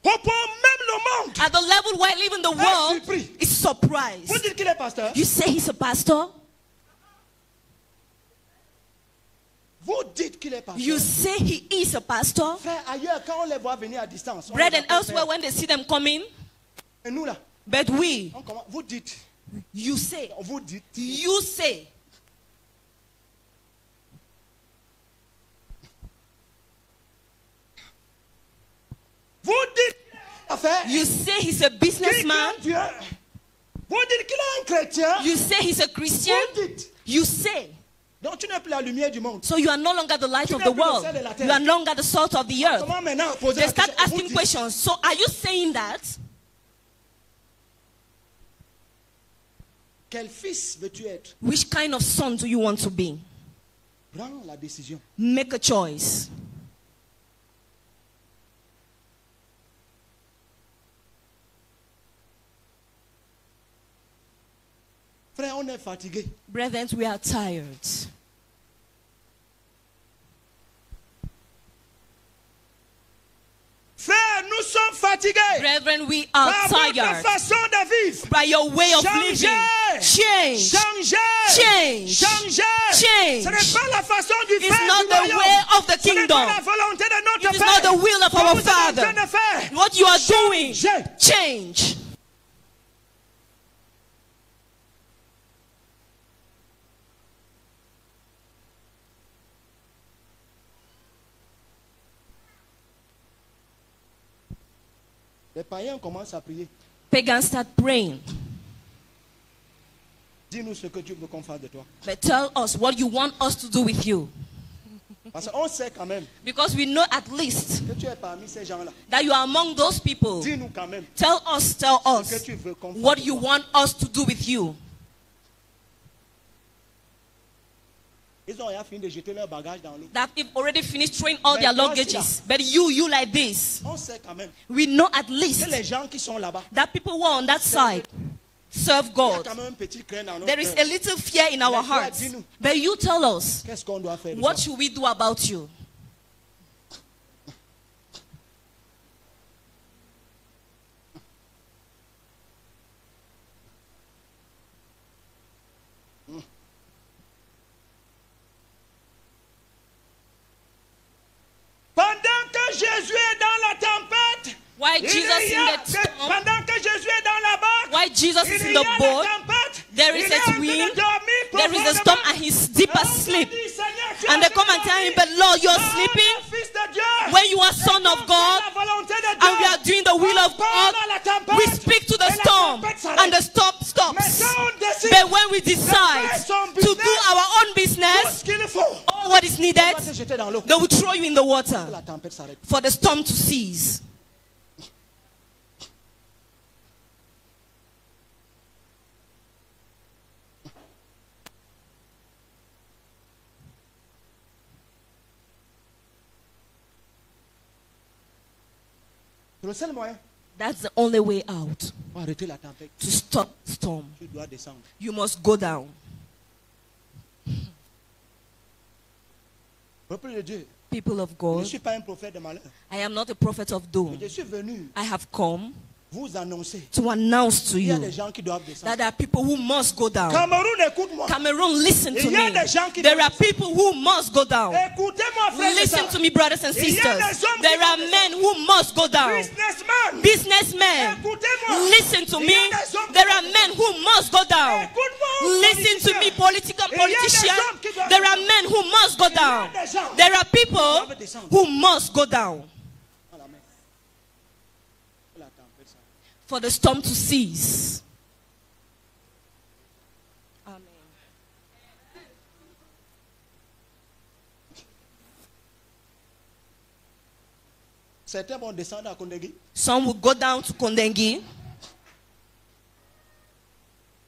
Au point même le monde. At the level where even the world surpris. is surprised. Vous dites qu'il est pasteur. You say he's a pastor? Vous dites qu'il est pasteur. You say he is a pastor? Frère, ailleurs, quand on les voit venir à distance. on Bread les and appelle elsewhere frère. when they see them coming. Et nous là, But we, vous dites. you say, Vous dites. you say. Vous dites. Affaire. You say he's a businessman. Dieu. Vous dites qu'il est un chrétien. You say he's a Christian. Vous dites. You say. Donc tu n'es plus la lumière du monde. So you are no longer the light Tu of n'es the plus le world. sel de la terre. You are no longer the salt of the earth. Comment maintenant poser They la start question? Vous asking dites. questions. So are you saying that? Quel fils veux-tu être? Which kind of son do you want to be? Prends la décision. Make a choice. Frère, on est fatigué. Brethren, we are tired. Frère, nous sommes fatigués. Brethren, we are Par votre tired. façon de vivre. By your way of Changez. living. Change. Changez. Change. Changez. Change. Ce n'est pas la façon du It's faire not du the royaume. way of the Ce n'est pas kingdom. la volonté de notre It is Père. not the will of Ce que our vous êtes en Father. train de faire. What you are doing. Changez. Change. Les païens commencent à prier. Pagans start praying. Dis-nous ce que tu veux qu'on fasse de toi. But tell us what you want us to do with you. Parce qu'on sait quand même Because we know at least que tu es parmi ces gens-là. that you are among those people. Dis-nous quand même Tell us ce que what tu veux qu'on fasse de you toi. want us to do with you. Ils ont rien fini de jeter leur bagage dans l'eau. That they've already finished throwing all Mais their toi, luggages. But you like this. On sait quand même We know at que least les gens qui sont là-bas, that people who are on that side serve il y a God. quand même un petit crainte dans notre There is cœur. a little fear in our Mais toi, hearts. dis-nous. But you tell us, Qu'est-ce qu'on doit faire de what toi? should we do about you? Pendant que Jésus est dans la tempête, Why il Jesus y in a- the storm? pendant que Jésus est dans la barque, Why Jesus il is in y a the la boat? tempête, There is il est en a train de wind. dormir There is a storm profondément. and he's deep Et on asleep. dit, Seigneur, tu And es they come and tell him, endormi. but Lord, you're Ah, sleeping fils de Dieu. when you are Et son qu'on of fait God la volonté de Dieu. and we are doing the will of On parle God. à la tempête. We speak to the Et la storm tempête s'arrête. and the storm Mais stops. quand on décide But when we de decide faire son to do business, our own tout business, ce qu'il faut, all what is on needed, va te jeter dans l'eau. they will throw you in the water La tempête s'arrête. for the storm to cease. C'est le seul moyen That's the only way out pour arrêter la tempête. to stop storm. Tu dois descendre. You must go down. Peuple de Dieu, People of je ne God, suis pas un prophète de malheur. I am not a prophet of doom. Je suis venu I have come vous annoncer to announce to qu'il y a you des gens qui doivent descendre. that there are people who must go down. Cameroun, écoute-moi. Cameroon, listen to Il y a me. des gens qui There doivent are people who must go down. Écoutez-moi, frères et Listen sœurs. to me, brothers and Il y a sisters. des hommes There qui are doivent men who must go down. Businessman. Businessmen, Écoutez-moi. listen to Il me. y a des hommes There qui are men who must go down. Écoute-moi, Listen to me, politicien. Il y a des politicians. hommes qui doivent There are men who must go down. des gens There are people doivent descendre. who must go down À la main. La tempête, ça. for the storm to cease. Amen. Certains vont descendre à Kondegui. Some will go down to Kondengi.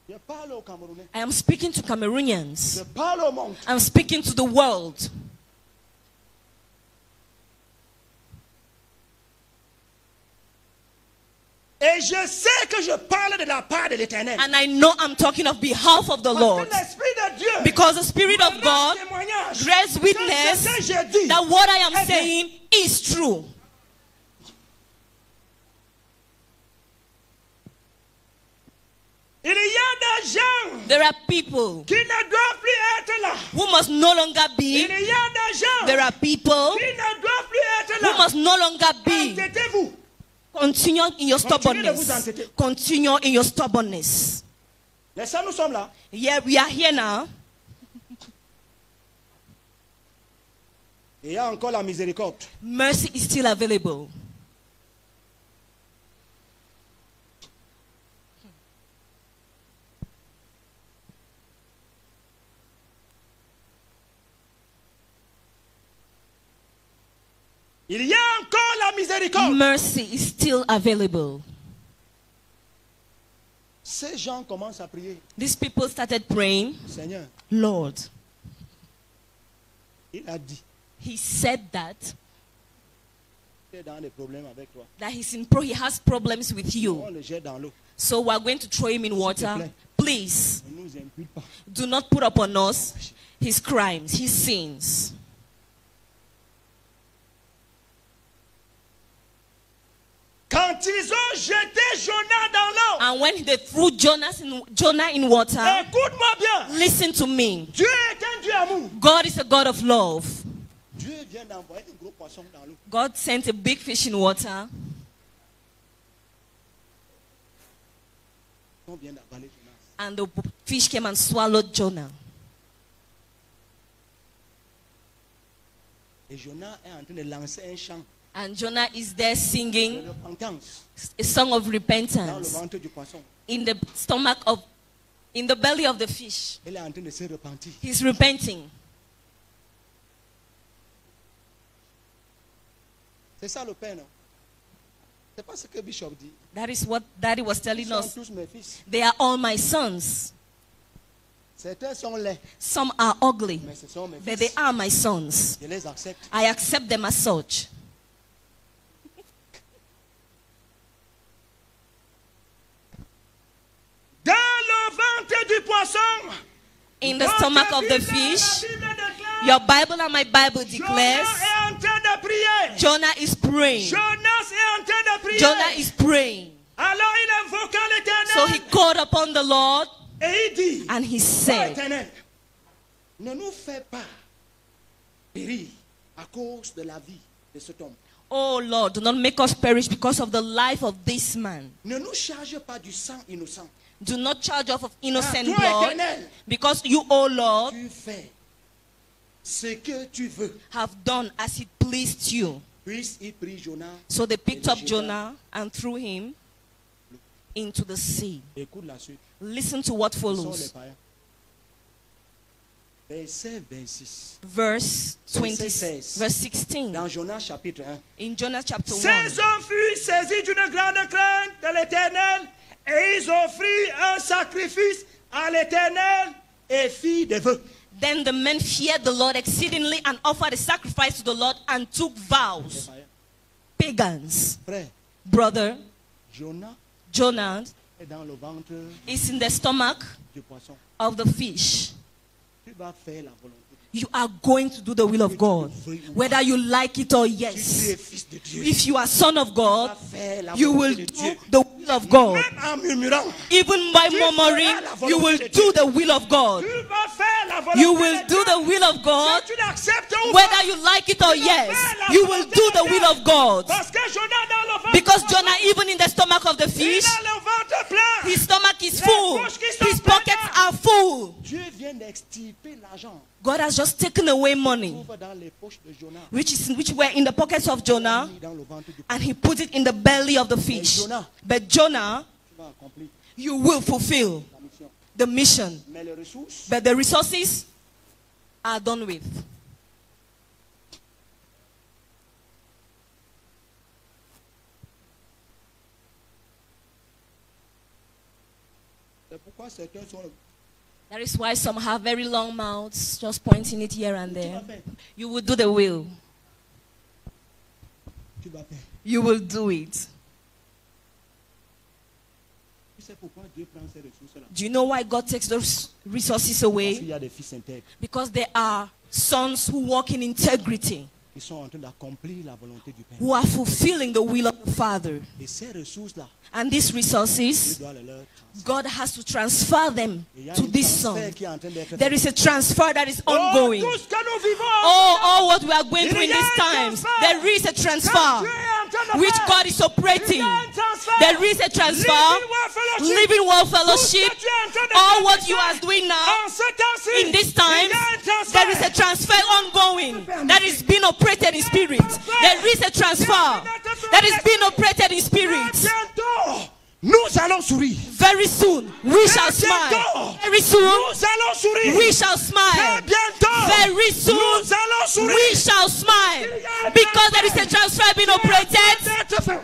Je parle aux Camerounais. I am speaking to Cameroonians. Je parle au monde. I'm speaking to the world. Et je sais que je parle de la part de l'Éternel. And I know I'm talking of behalf of the Parce Lord. que l'Esprit de Dieu Because the Spirit of me God rend témoignage bears que witness ce que j'ai dit that what I am est vrai. saying is true. Il y a des gens There are people qui ne doivent plus être là. who must no longer Il be. y a des gens There are people qui ne doivent plus être who là. must no longer be. Entêtez-vous. Continue in your Continuez de vous stubbornness. entêter. Continue in your stubbornness. Les saints, nous sommes là. Yeah, we are here now. Et il y a encore la miséricorde. Mercy is still available. Il y a encore la miséricorde. Mercy is still available. Ces gens commencent à prier. These people started praying, Seigneur, Lord. il a dit, He said that tu es dans des problèmes avec toi. he has problems with you. On le jette dans l'eau. So we are going to throw him in water. Please Ne nous impute pas. do not put upon us his crimes, his sins. Quand ils ont jeté Jonas dans l'eau, And when they threw Jonah in water, écoute-moi bien. listen to me. Dieu est un Dieu amour. God is a God of love. Dieu vient d'envoyer un gros poisson dans l'eau. God sent a big fish in water, On vient d'avaler Jonas. and the fish came and swallowed Jonah. Et Jonas est en train de lancer un chant And Jonah is there de singing repentance a song of dans le repentance ventre du poisson. in the belly of the fish. Il est en train de se repentir. He's repenting. C'est ça le Père, non? C'est pas ce que Bishop dit. That is what Daddy was Ils telling sont us. tous mes fils. They are all my sons. Certains sont laids, Some are ugly, mais ce sont mes but they fils. are my sons. Je les accepte. I accept them as such. Dans le ventre du poisson, In the stomach of the fish, your Bible and my Bible declares Jonas est en train de prier. Jonah is praying. Jonas est en train de prier. Jonah is praying. Alors il invoqua So he l'Éternel called upon the Lord et il dit, and he ô said, Éternel, ne nous fais pas périr à cause de la vie de cet homme. Oh Lord, do not make us perish because of the life of this man. Ne nous charge pas du sang innocent. Do not charge off of innocent Toi, blood, Éternel, because you, O Lord, tu fais ce que tu veux. have done as it pleased you. Puis il prit Jonas. So they picked up Jonah and threw him into the sea. Écoute la suite. Listen to what Ce sont les follows. païens. Verset 26. Verse 20, Verset verse 16. Dans Jonas chapitre 1. In Jonah chapter 1. Ces hommes furent saisis d'une grande crainte de l'Éternel et ils offrirent un sacrifice à l'Éternel et firent des vœux. Then the men feared the Lord exceedingly and offered a sacrifice to the Lord and took Les vows. païens. Pagans. Frère, Brother, Jonas Jonah est dans le ventre is in the stomach du poisson. of the fish. Tu vas faire la volonté. You are going to do the will of God, whether you like it or Si tu es yes. fils de Dieu, If you are son of tu God, vas faire la you will volonté de do Dieu. the will will of God. Même en murmurant. Even by murmuring, you will do the will of God. Tu vas faire la volonté You will de do Dieu. the will of God. Que tu l'acceptes ou Whether pas. you like it or yes, you will do the will of God. Parce que Jonah dans le ventre. Because Jonah, even in the stomach of the Il fish, a le ventre plein. his stomach is full. His pockets are full. Dieu vient d'extirper l'argent. God has just taken away money, Trouve dans les poches de Jonah. which were in the pockets of Jonah, Mis dans le ventre du and he put it in the belly of the fish. But Jonah, tu vas accomplir you will fulfill la mission. the mission. Mais les ressources, But the resources are done with. c'est pourquoi certains sont. That is why some have very long mouths, just pointing it here and Tu vas there. faire. You will do the will. Tu vas faire. You will do it. Tu sais pourquoi Dieu prend ces ressources-là? Do you know why God takes those resources Parce away? qu'il y a des fils intègres Because there are sons who walk in integrity, qui sont en train d'accomplir la volonté du Père. who are fulfilling the will of the Father. Et ces ressources-là, And these Dieu resources, doit les leur transférer. God has to transfer them Et il y a to un this transfert son. qui est en train d'être There fait. is a transfer that is ongoing. Tout ce que nous vivons, All what we are going through in these times, there is a transfer which God is operating. There is a transfer. Living World Fellowship, all what you are doing now, in this time, there is a transfer ongoing that is being operated in spirit. There is a transfer that is being operated in spirit. bientôt, nous allons sourire. Very soon, we shall smile. Very soon, Nous allons sourire. we shall smile. Bientôt, Very soon, nous allons sourire. we shall smile. Because there is a transfer being operated. D'être fait.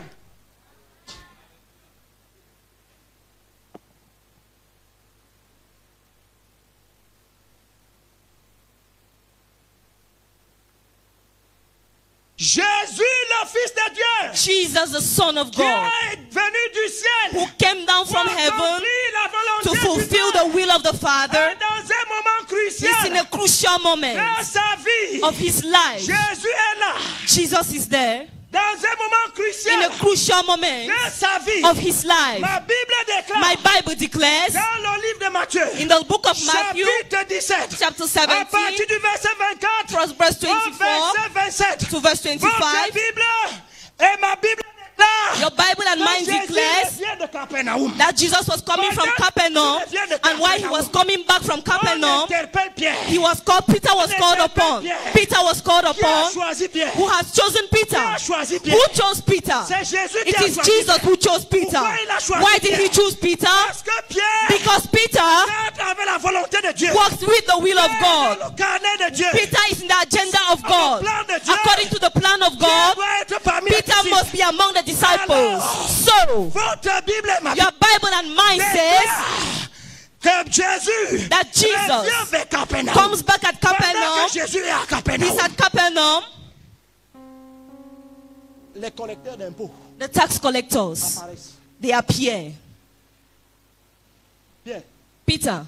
Jésus, le Fils de Dieu, Jesus, the Son of qui God, est venu du ciel, who came down from pour heaven accomplir la volonté to du fulfill Père. the will of the Father, Et dans un moment is in crucial a crucial moment dans sa vie, of his life. Jésus est là. Jesus is there Dans un moment in crucial a crucial moment dans sa vie, of his life. ma Bible déclare My Bible declares dans le livre de Matthieu, in the book of Matthew, chapitre 17, chapter à partir 17, du verset 24 from verse au 24 verset 27, to verse votre 25, Bible et ma Bible déclare your Bible and que mine Jésus declares vient de Capernaum. that Jesus was coming from Capernaum, and while he was coming back from On Capernaum, interpelle Pierre. Peter was called upon. Peter was called Qui a upon. choisi Pierre? Who has chosen Peter? Qui a choisi Pierre? Who chose Peter? C'est Jésus qui It a is choisi Jesus Pierre. who chose Peter. Pourquoi il a choisi Why did he Pierre? choose Peter? Parce que Pierre Because Peter est avec la volonté de Dieu. walks with the will of Dans God. le carnet de Dieu. Peter is in the agenda of God. According to the plan of Pierre God, doit être parmi les Peter disciples. must be among the disciples. So, Votre Bible et ma your Bible and mine says que Jésus that Jesus revient vers Capernaum. comes back at Pendant Capernaum. que Jésus est à Capernaum, He's at Capernaum. les collecteurs d'impôts The tax collectors, apparaissent. they appear. Pierre, Peter,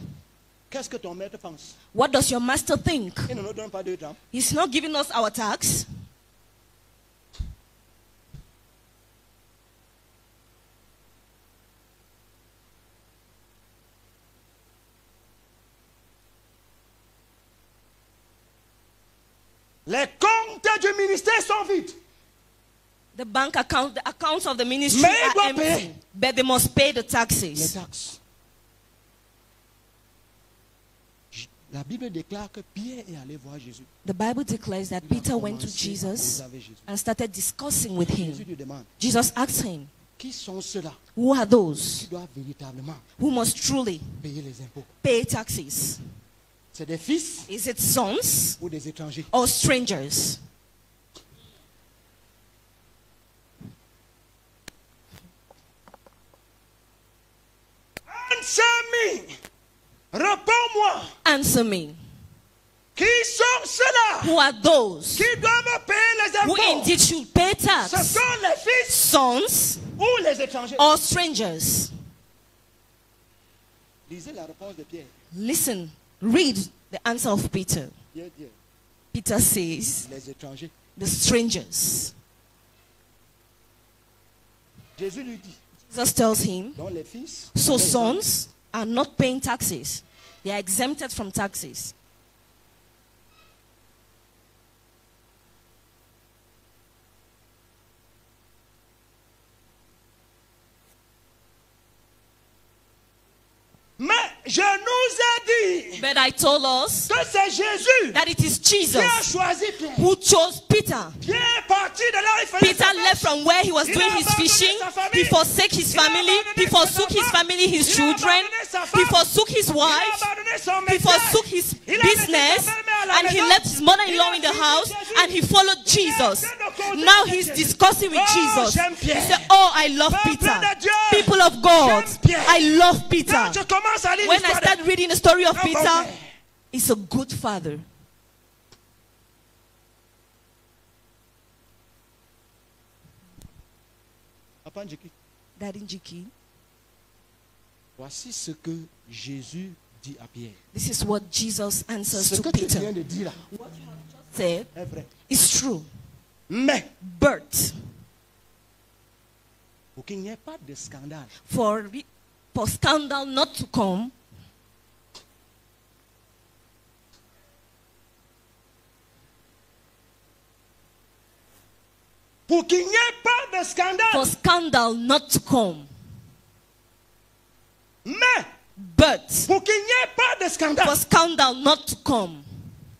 qu'est-ce que ton maître pense? what does your master think? Il ne nous donne pas de temps. He's not giving us our tax. Les comptes du ministère sont vides. The bank account, the accounts of the ministry Mais il are doit empty, payer. but they must pay the Les taxes. taxes. La Bible déclare que Pierre est allé voir Jésus. The Bible declares that Il a Peter went to commencé à Jesus causer avec Jésus. and started discussing with Jésus him. lui demande, Jesus asked him, qui sont ceux-là who are qui those doivent véritablement who must truly payer les impôts? pay taxes? C'est des fils Is it sons ou des étrangers? or strangers? Answer-me. Réponds-moi. Answer me. Qui sont ceux-là Who are those qui doivent payer les who impôts? indeed should pay Ce tax? sont les fils Sons ou les étrangers? or strangers? Lisez la réponse de Pierre. Listen, read the answer of Peter. Pierre dit, Peter says, les étrangers. the strangers. Jésus lui dit, Jesus tells him, Donc les fils, so sons are not paying taxes. They are exempted from taxes. mais je nous ai dit But I told us que c'est Jésus that it is qui Jesus a choisi Pierre. who chose Peter. Pierre est parti de là, il faisait Peter sa left from where he was doing his fishing. He forsook his family. He forsook his family, his children. He forsook his Il a wife. abandonné son He métier. forsook his Il a laissé business. sa belle-mère à la And he maison. left his mother-in-law in the house. And he followed Jesus. Now he's discussing with Jesus. He said, oh, I love Peter. People of God, I love Peter. Quand je commence à lire When I l'histoire start reading the story of Oh, Peter, okay. he's a good father. Papa Njiki, Daddy Njiki, voici ce que Jésus dit à Pierre. this is what Jesus answers Ce to que tu viens Peter. de dire là Said, est vrai. it's true. Mais But pour qu'il n'y ait pas de scandale, for scandal not to come, pour qu'il n'y ait pas de scandale, for scandal not to come, mais but pour qu'il n'y ait pas de scandale, for scandal not to come,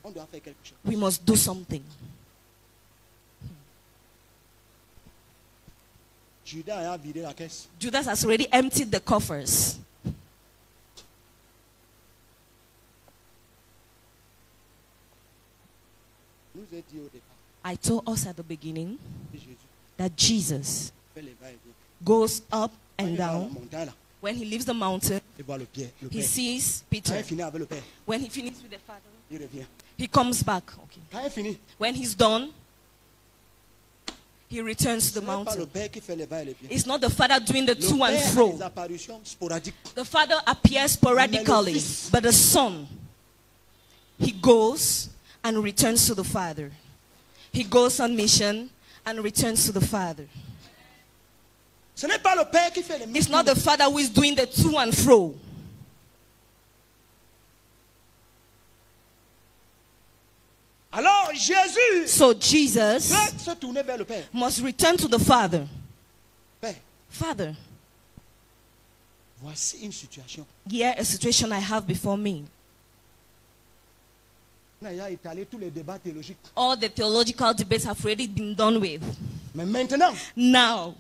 on doit faire quelque chose. we must do something. Judas a vidé la caisse. Judas has already emptied the coffers. Nous a dit au départ I told us at the beginning que Jésus that Jesus fait les va-et-vient. goes up Quand and il va à la down. montagne là, When he leaves the mountain, il voit le he père. sees Quand Peter. il finit avec le père, When he finishes with the Father, il revient. he comes back. Okay. Quand il finit, When he's done, he returns to ce the n'est pas le mountain. père qui fait les va-et-vient. It's not the Father doing the Le to and père a fro. des apparitions sporadiques. The Father appears sporadically, fils- but the Son, he goes and returns to the Father. He goes on mission and returns to the Father. Ce n'est pas le père qui fait les It's not the Father who is doing the to and fro. Alors Jésus So Jesus doit se tourner vers le père. must return to the Father. Père, Father, voici une situation. here a situation I have before me. On a étalé tous les débats théologiques. All the theological debates have already been done with. Mais maintenant, Now,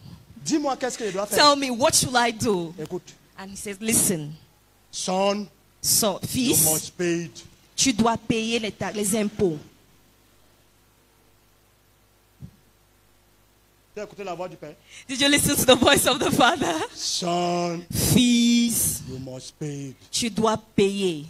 dis-moi qu'est-ce que je dois faire. tell me, what should I do? Écoute, And he says, listen, son, so, you fils, must pay. tu dois payer les impôts. Tu as écouté la voix du père? Did you listen to the voice of the Father? Son, Fils, you must pay. tu dois payer.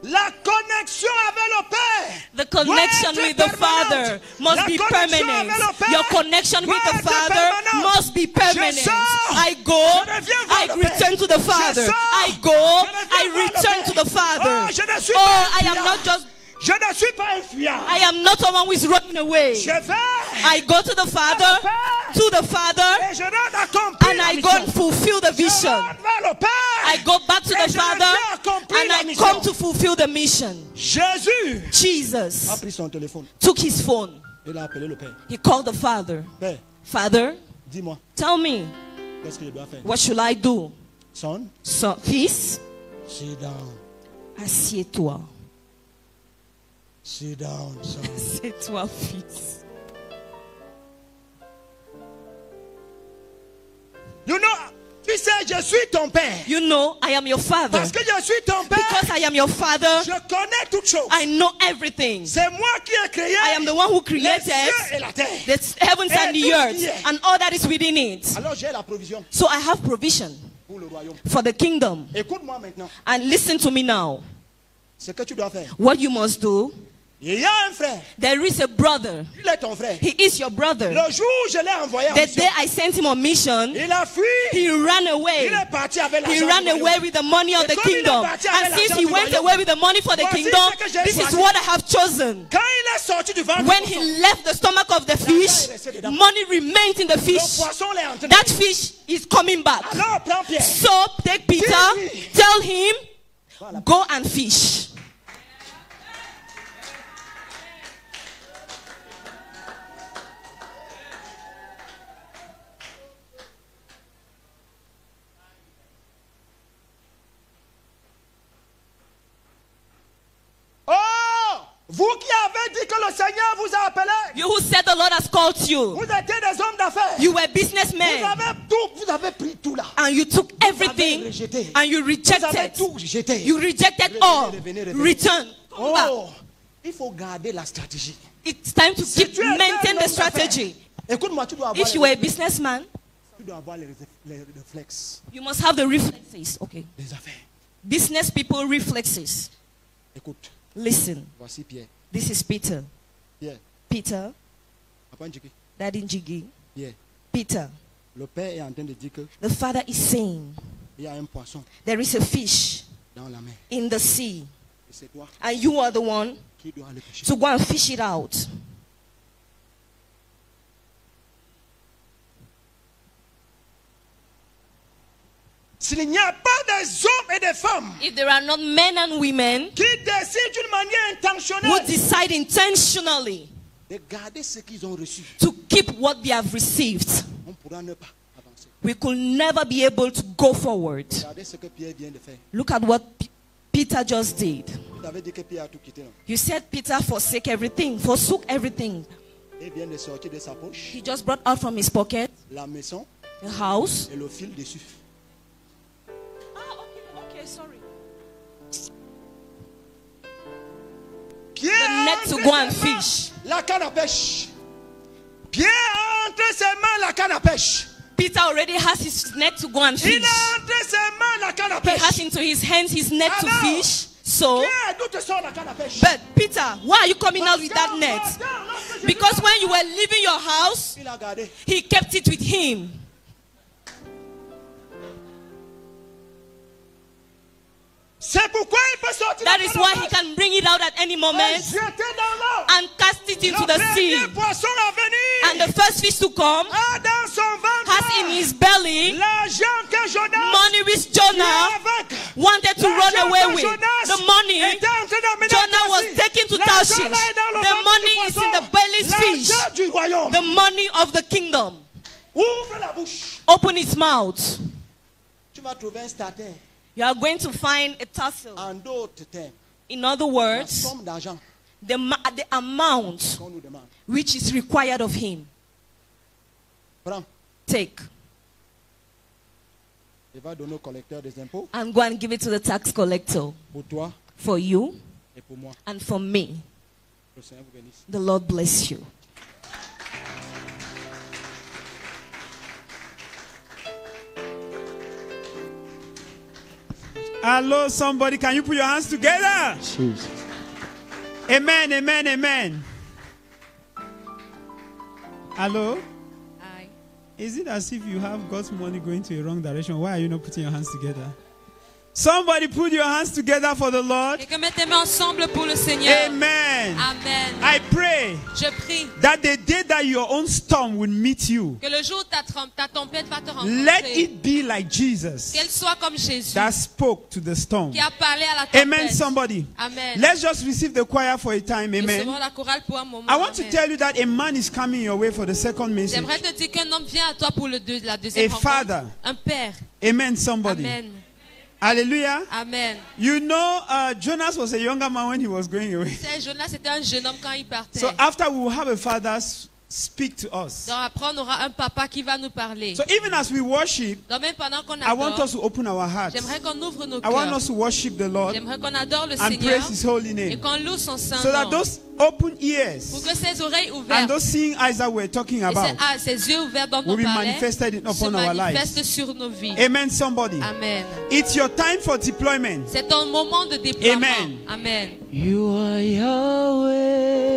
La connexion avec le père. The connection doit être with the permanente. Father must La be connexion permanent. avec le Père Your connection with doit the être Father permanente. must be permanent. Je sors. I go, Je reviens voir I le Père. return to the Father. Je sors. I go, Je reviens I voir le return Père. to the Father. Oh, je ne suis Oh, pas I un am fuyard. not just, Je ne suis pas un fuyard. I am not someone who is running away. Je vais I go to the Father, to the Father, et je rentre accomplir and la I go mission. and fulfill the Je vision. rentre vers le Père. I go back to Et the je Father, reviens accomplir and la I mission. come to fulfill the mission. Jésus a Jesus pris son téléphone. took his phone. Il a appelé le Père. He called the Father. Père, Father, dis-moi, tell me, qu'est-ce que je dois faire? what should I do? Son, So, fils, sit down. assieds-toi. Sit down, son. Assieds-toi, fils. You know, tu sais, je suis ton Père. You know, I am your father. Parce que je suis ton Père, Because I am your father, je connais toutes choses. I know everything. C'est moi qui ai créé I am the one who les created cieux et la terre. the heavens Et and tout the ce earth qui est. and all that is within it. Alors j'ai la provision So I have provision pour le royaume. for the kingdom. Écoute-moi maintenant. And listen to me now. Ce que tu dois faire, What you must do, Il y a un frère. There is a brother. Il est ton frère. He is your brother. Le jour où je l'ai envoyé en The mission, day I sent him on mission, il a fui. he ran away. Il est parti avec He l'argent ran du royaume. away with the money of the kingdom. And since he went away with the money for the kingdom, this is what I have chosen. Quand il est sorti du ventre, When he left the stomach of the fish, money remained in the le fish. poisson l'est en train That de... fish is coming back. Alors prends Pierre. So take Peter, tell him, go and fish. Oh, vous qui avez dit que le Seigneur vous a appelé, You who said the Lord has called you. vous étiez des hommes d'affaires. You were Vous businessmen. avez pris tout là. And you took everything and you Vous avez rejected. tout jeté. You rejected all. Return. Come back. Oh, il faut garder la stratégie. It's time to keep tu es un maintain homme the strategy. d'affaires, écoute-moi, tu dois avoir, If you were a businessman, tu dois avoir les réflexes you must have the reflexes. Okay. des affaires. Business people reflexes. Écoute, Listen. voici Pierre. This is Peter. Pierre, Peter, Papa Njiki, Daddy Njigi. Pierre. Peter. Le Père est en train de dire que The father is saying il y a un poisson there is a fish dans la mer. in the sea. Et c'est toi And you are the one qui dois le pêcher. to go and fish it out. S'il n'y a pas des hommes et des femmes If there are not men and women qui décident d'une manière who intentionnelle decide intentionally de garder ce qu'ils ont reçu, to keep what they have received, on ne pourra ne pas avancer. we could never be able to go forward. Regardez ce que Pierre vient de faire. Look at what Peter just did. Vous avez dit que Pierre a tout quitté. Non? You said Peter forsook everything. Il vient de sortir de sa poche He just brought out from his pocket la maison a house. et le fil dessus. Okay, sorry. Pierre The net a to entre go ses and mains fish. la canne à pêche. Pierre a entre ses mains la canne à pêche. Peter already has his net to go and Il fish. a entre ses mains la canne à He has pêche. into his hands his net to Alors, fish. So, Pierre, d'où te sort la canne à pêche? but Peter, why are you coming out with that net? Because when you were leaving your house, Il a gardé. he kept it with him. C'est pourquoi il peut sortir That la is canne à why he pêche can bring it out at any et moment jeter dans l'eau. and cast it into Le the sea. premier poisson à venir And the first fish to come a dans son ventre has in his belly l'argent que Jonas money which Jonah avec. wanted to run away with. The money était en train d'amener Jonah was Tarshish. taken to L'argent Tarshish. là est dans le The ventre money du is poisson. in the belly's fish. L'argent du royaume. The money of the kingdom. Ouvre la bouche. Open its mouth. Tu vas trouver un starter. You are going to find a tassel. En d'autres termes, In other la words, somme d'argent the amount qu'on nous demande. which is required of him. Prends. Take Il va donner au collecteur des impôts and go and give it to the tax collector. pour toi For you et pour moi. and for me. Le Seigneur vous bénisse. The Lord bless you. Hello, somebody. Can you put your hands together? Jesus. Amen, amen, amen. Hello? Aye. Is it as if you have God's money going to a wrong direction? Why are you not putting your hands together? Somebody put your hands together for the Lord. Et que mettez tes mains ensemble pour le Seigneur. Amen. Amen. I pray Je prie that the day that your own storm will meet you, que le jour où ta tempête va te let rencontrer, it be like Jesus qu'elle soit comme Jésus that spoke to the storm. qui a parlé à la tempête. Amen, somebody. Amen. Let's just receive the choir for a time. Amen. Recevons la chorale pour un moment. I want to Amen. tell you that a man is coming your way for the second message. J'aimerais te dire qu'un homme vient à toi pour la deuxième A rencontre. father. Un père. Amen, somebody. Amen. Hallelujah. Amen. You know, Jonas was a younger man when he was going away. C'est Jonas était un jeune homme quand il partait. So after we will have a father's speak to us. Donc après, on aura un papa qui va nous parler. So even as we worship, Donc même pendant qu'on I want adore, us to open our hearts. j'aimerais qu'on ouvre nos I want cœurs. us to worship the Lord J'aimerais qu'on adore le and Seigneur praise His holy et name. qu'on loue son saint So that nom. those open Pour ears que ses oreilles and ouvertes those seeing eyes that we're talking et about ses yeux ouverts dont will on be parlait manifested se upon our manifestent lives. sur nos vies. Amen, somebody. Amen. It's your time for deployment. C'est ton moment de déploiement. Amen. Amen. You are Yahweh.